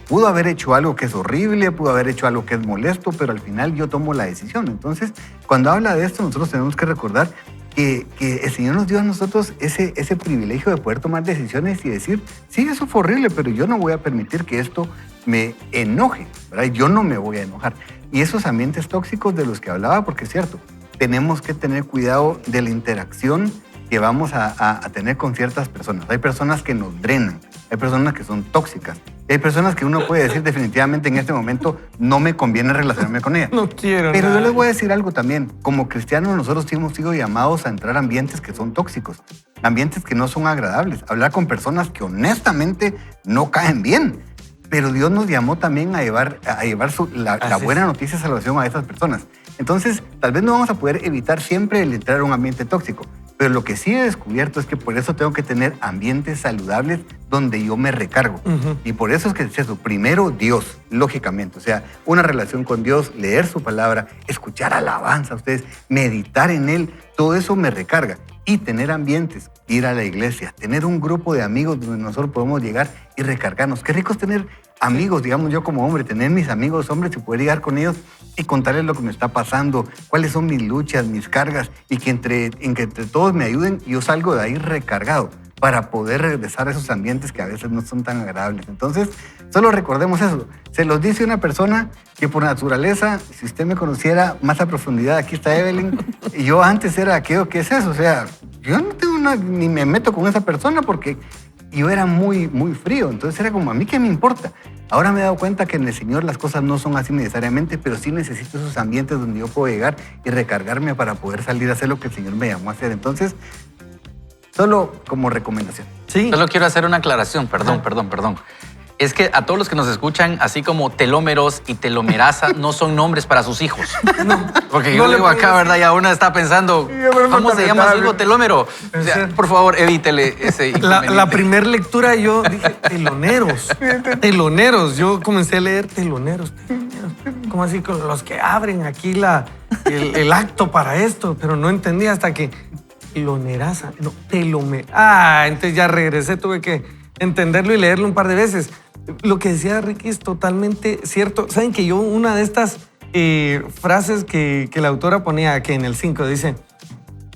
Pudo haber hecho algo que es horrible, pudo haber hecho algo que es molesto, pero al final yo tomo la decisión. Entonces, cuando habla de esto, nosotros tenemos que recordar que el Señor nos dio a nosotros ese privilegio de poder tomar decisiones y decir, sí, eso fue horrible, pero yo no voy a permitir que esto me enoje, ¿verdad? Yo no me voy a enojar. Y esos ambientes tóxicos de los que hablaba, porque es cierto, tenemos que tener cuidado de la interacción que vamos a tener con ciertas personas. Hay personas que nos drenan, hay personas que son tóxicas, y hay personas que uno puede decir definitivamente en este momento no me conviene relacionarme con ella. No quiero. Pero nada. yo les voy a decir algo también. Como cristianos nosotros sí hemos sido llamados a entrar a ambientes que son tóxicos, ambientes que no son agradables, hablar con personas que honestamente no caen bien. Pero Dios nos llamó también a llevar la buena noticia de salvación a esas personas. Entonces, tal vez no vamos a poder evitar siempre el entrar a un ambiente tóxico, pero lo que sí he descubierto es que por eso tengo que tener ambientes saludables donde yo me recargo. Y por eso es que es eso, primero Dios, lógicamente. O sea, una relación con Dios, leer su palabra, escuchar alabanza a ustedes, meditar en Él, todo eso me recarga. Y tener ambientes, ir a la iglesia, tener un grupo de amigos donde nosotros podemos llegar y recargarnos. Qué rico es tener amigos, digamos yo como hombre, tener mis amigos hombres y poder llegar con ellos y contarles lo que me está pasando, cuáles son mis luchas, mis cargas, y que entre todos me ayuden y yo salgo de ahí recargado para poder regresar a esos ambientes que a veces no son tan agradables. Entonces, solo recordemos eso. Se los dice una persona que por naturaleza, si usted me conociera más a profundidad, aquí está Evelyn, y yo antes era aquello que es eso. O sea, yo no tengo ni me meto con esa persona porque yo era muy, muy frío. Entonces era como, ¿a mí qué me importa? Ahora me he dado cuenta que en el Señor las cosas no son así necesariamente, pero sí necesito esos ambientes donde yo puedo llegar y recargarme para poder salir a hacer lo que el Señor me llamó a hacer. Entonces, solo como recomendación. Sí. Solo quiero hacer una aclaración, perdón. Es que a todos los que nos escuchan, así como telómeros y telomerasa, no son nombres para sus hijos. No, porque yo No le digo acá, puedes ¿verdad? Ya una está pensando, ¿cómo se llama su hijo telómero? O sea, por favor, evítele ese inconveniente. La primera lectura yo dije, teloneros, teloneros. Yo comencé a leer teloneros. Como así, con los que abren aquí el acto para esto, pero no entendía hasta que teloneraza, no, entonces ya regresé, tuve que entenderlo y leerlo un par de veces. Lo que decía Ricky es totalmente cierto. Saben que yo, una de estas frases que la autora ponía, que en el 5 dice,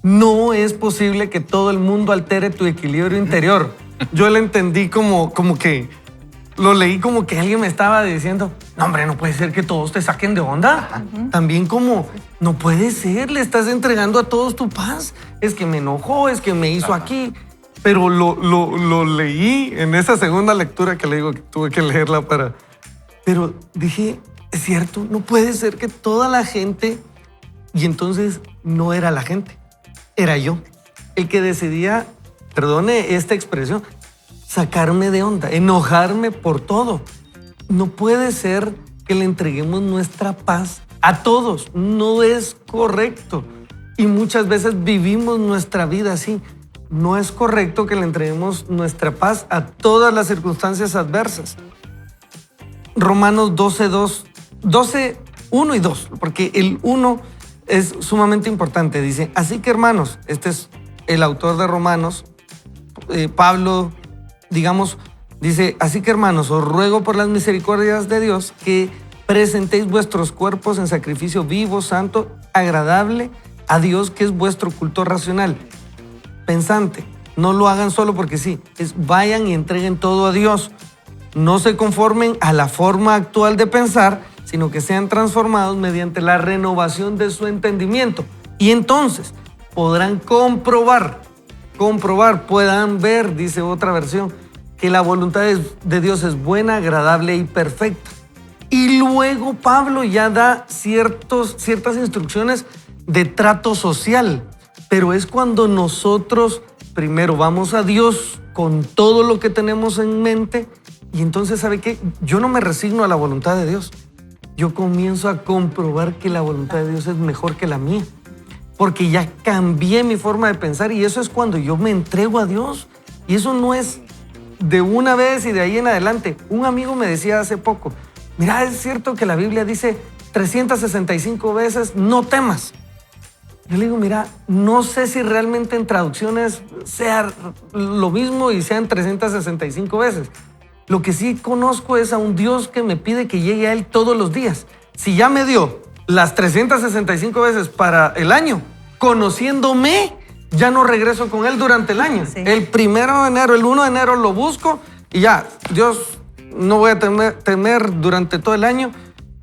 no es posible que todo el mundo altere tu equilibrio interior. yo lo entendí como que lo leí como que alguien me estaba diciendo, no hombre, no puede ser que todos te saquen de onda. También como, no puede ser, le estás entregando a todos tu paz. Es que me enojó, es que me hizo aquí. Pero lo leí en esa segunda lectura que le digo que tuve que leerla para... Pero dije, es cierto, no puede ser que toda la gente... Y entonces no era la gente, era yo. El que decidía, perdone esta expresión, sacarme de onda, enojarme por todo. No puede ser que le entreguemos nuestra paz a todos. No es correcto. Y muchas veces vivimos nuestra vida así. No es correcto que le entreguemos nuestra paz a todas las circunstancias adversas. Romanos 12, 1 y 2, porque el 1 es sumamente importante. Dice, así que hermanos, este es el autor de Romanos, Pablo, digamos, dice, así que hermanos, os ruego por las misericordias de Dios que presentéis vuestros cuerpos en sacrificio vivo, santo, agradable a Dios, que es vuestro culto racional, pensante. No lo hagan solo porque sí, vayan y entreguen todo a Dios. No se conformen a la forma actual de pensar, sino que sean transformados mediante la renovación de su entendimiento. Y entonces podrán comprobar, puedan ver, dice otra versión, que la voluntad de Dios es buena, agradable y perfecta. Y luego Pablo ya da ciertas instrucciones de trato social, pero es cuando nosotros primero vamos a Dios con todo lo que tenemos en mente y entonces, ¿sabe qué? Yo no me resigno a la voluntad de Dios. Yo comienzo a comprobar que la voluntad de Dios es mejor que la mía, porque ya cambié mi forma de pensar y eso es cuando yo me entrego a Dios. Y eso no es de una vez y de ahí en adelante. Un amigo me decía hace poco, mira, es cierto que la Biblia dice 365 veces, no temas. Yo le digo, mira, no sé si realmente en traducciones sea lo mismo y sean 365 veces. Lo que sí conozco es a un Dios que me pide que llegue a Él todos los días. Si ya me dio las 365 veces para el año, conociéndome, ya no regreso con Él durante el año. Sí. El 1 de enero lo busco y ya, Dios, no voy a temer durante todo el año.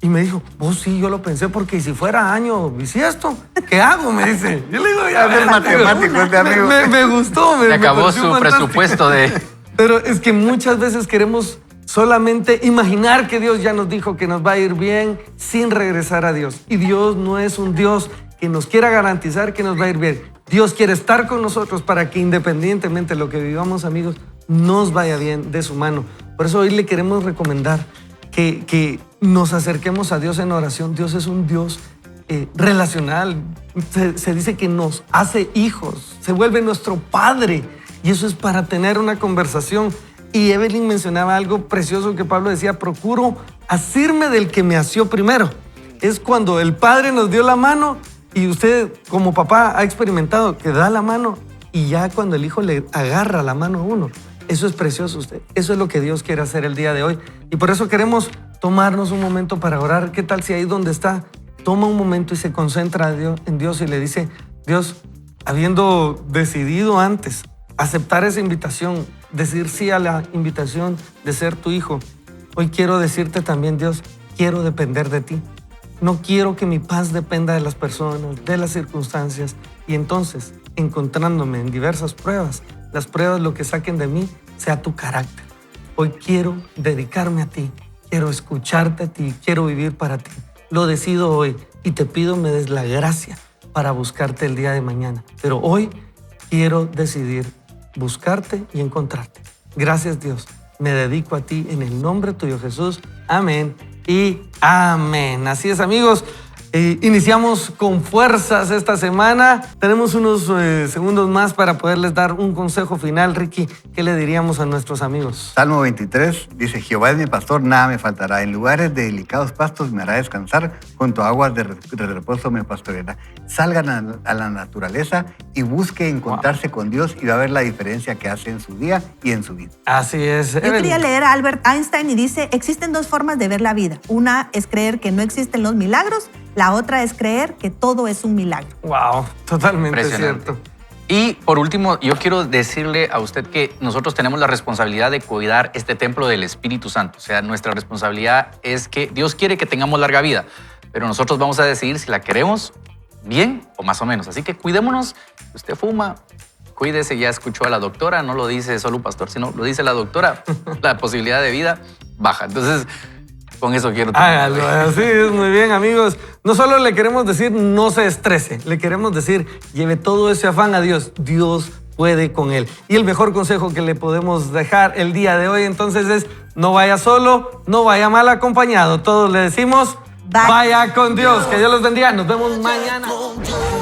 Y me dijo, sí, yo lo pensé porque si fuera año bisiesto, ¿qué hago? Me dice. Yo le digo, ya, Es matemático este amigo. me gustó. Se acabó pareció su fantástico. presupuesto de... Pero es que muchas veces queremos solamente imaginar que Dios ya nos dijo que nos va a ir bien sin regresar a Dios. Y Dios no es un Dios que nos quiera garantizar que nos va a ir bien. Dios quiere estar con nosotros para que independientemente de lo que vivamos, amigos, nos vaya bien de su mano. Por eso hoy le queremos recomendar que nos acerquemos a Dios en oración. Dios es un Dios relacional. Se dice que nos hace hijos, se vuelve nuestro Padre. Y eso es para tener una conversación. Y Evelyn mencionaba algo precioso que Pablo decía, procuro asirme del que me asió primero. Es cuando el Padre nos dio la mano y usted como papá ha experimentado que da la mano y ya cuando el Hijo le agarra la mano a uno. Eso es precioso usted. Eso es lo que Dios quiere hacer el día de hoy. Y por eso queremos tomarnos un momento para orar. ¿Qué tal si ahí donde está, toma un momento y se concentra en Dios y le dice, Dios, habiendo decidido antes aceptar esa invitación, decir sí a la invitación de ser tu hijo, hoy quiero decirte también, Dios, quiero depender de ti. No quiero que mi paz dependa de las personas, de las circunstancias. Y entonces, encontrándome en diversas pruebas, las pruebas lo que saquen de mí sea tu carácter. Hoy quiero dedicarme a ti, quiero escucharte a ti, quiero vivir para ti. Lo decido hoy y te pido me des la gracia para buscarte el día de mañana. Pero hoy quiero decidir buscarte y encontrarte. Gracias, Dios. Me dedico a ti en el nombre tuyo, Jesús. Amén y amén. Así es, amigos. Iniciamos con fuerzas esta semana. Tenemos unos segundos más para poderles dar un consejo final. Ricky, ¿qué le diríamos a nuestros amigos? Salmo 23 dice, Jehová es mi pastor, nada me faltará. En lugares de delicados pastos me hará descansar, junto a aguas de reposo me pastoreará. Salgan a la naturaleza y busque encontrarse con Dios y va a ver la diferencia que hace en su día y en su vida. Así es. Yo quería leer a Albert Einstein y dice, existen dos formas de ver la vida. Una es creer que no existen los milagros, la otra es creer que todo es un milagro. Wow, totalmente Impresionante. cierto. Y por último, yo quiero decirle a usted que nosotros tenemos la responsabilidad de cuidar este templo del Espíritu Santo. O sea, nuestra responsabilidad es que Dios quiere que tengamos larga vida, pero nosotros vamos a decidir si la queremos bien o más o menos. Así que cuidémonos. Usted fuma, cuídese. Ya escuchó a la doctora, no lo dice solo un pastor, sino lo dice la doctora. La posibilidad de vida baja. Entonces, con eso quiero terminar. Hágalo, así es, muy bien, amigos. No solo le queremos decir no se estrese, le queremos decir lleve todo ese afán a Dios. Dios puede con él. Y el mejor consejo que le podemos dejar el día de hoy entonces es no vaya solo, no vaya mal acompañado. Todos le decimos vaya con Dios. Que Dios los bendiga. Nos vemos mañana. Con Dios.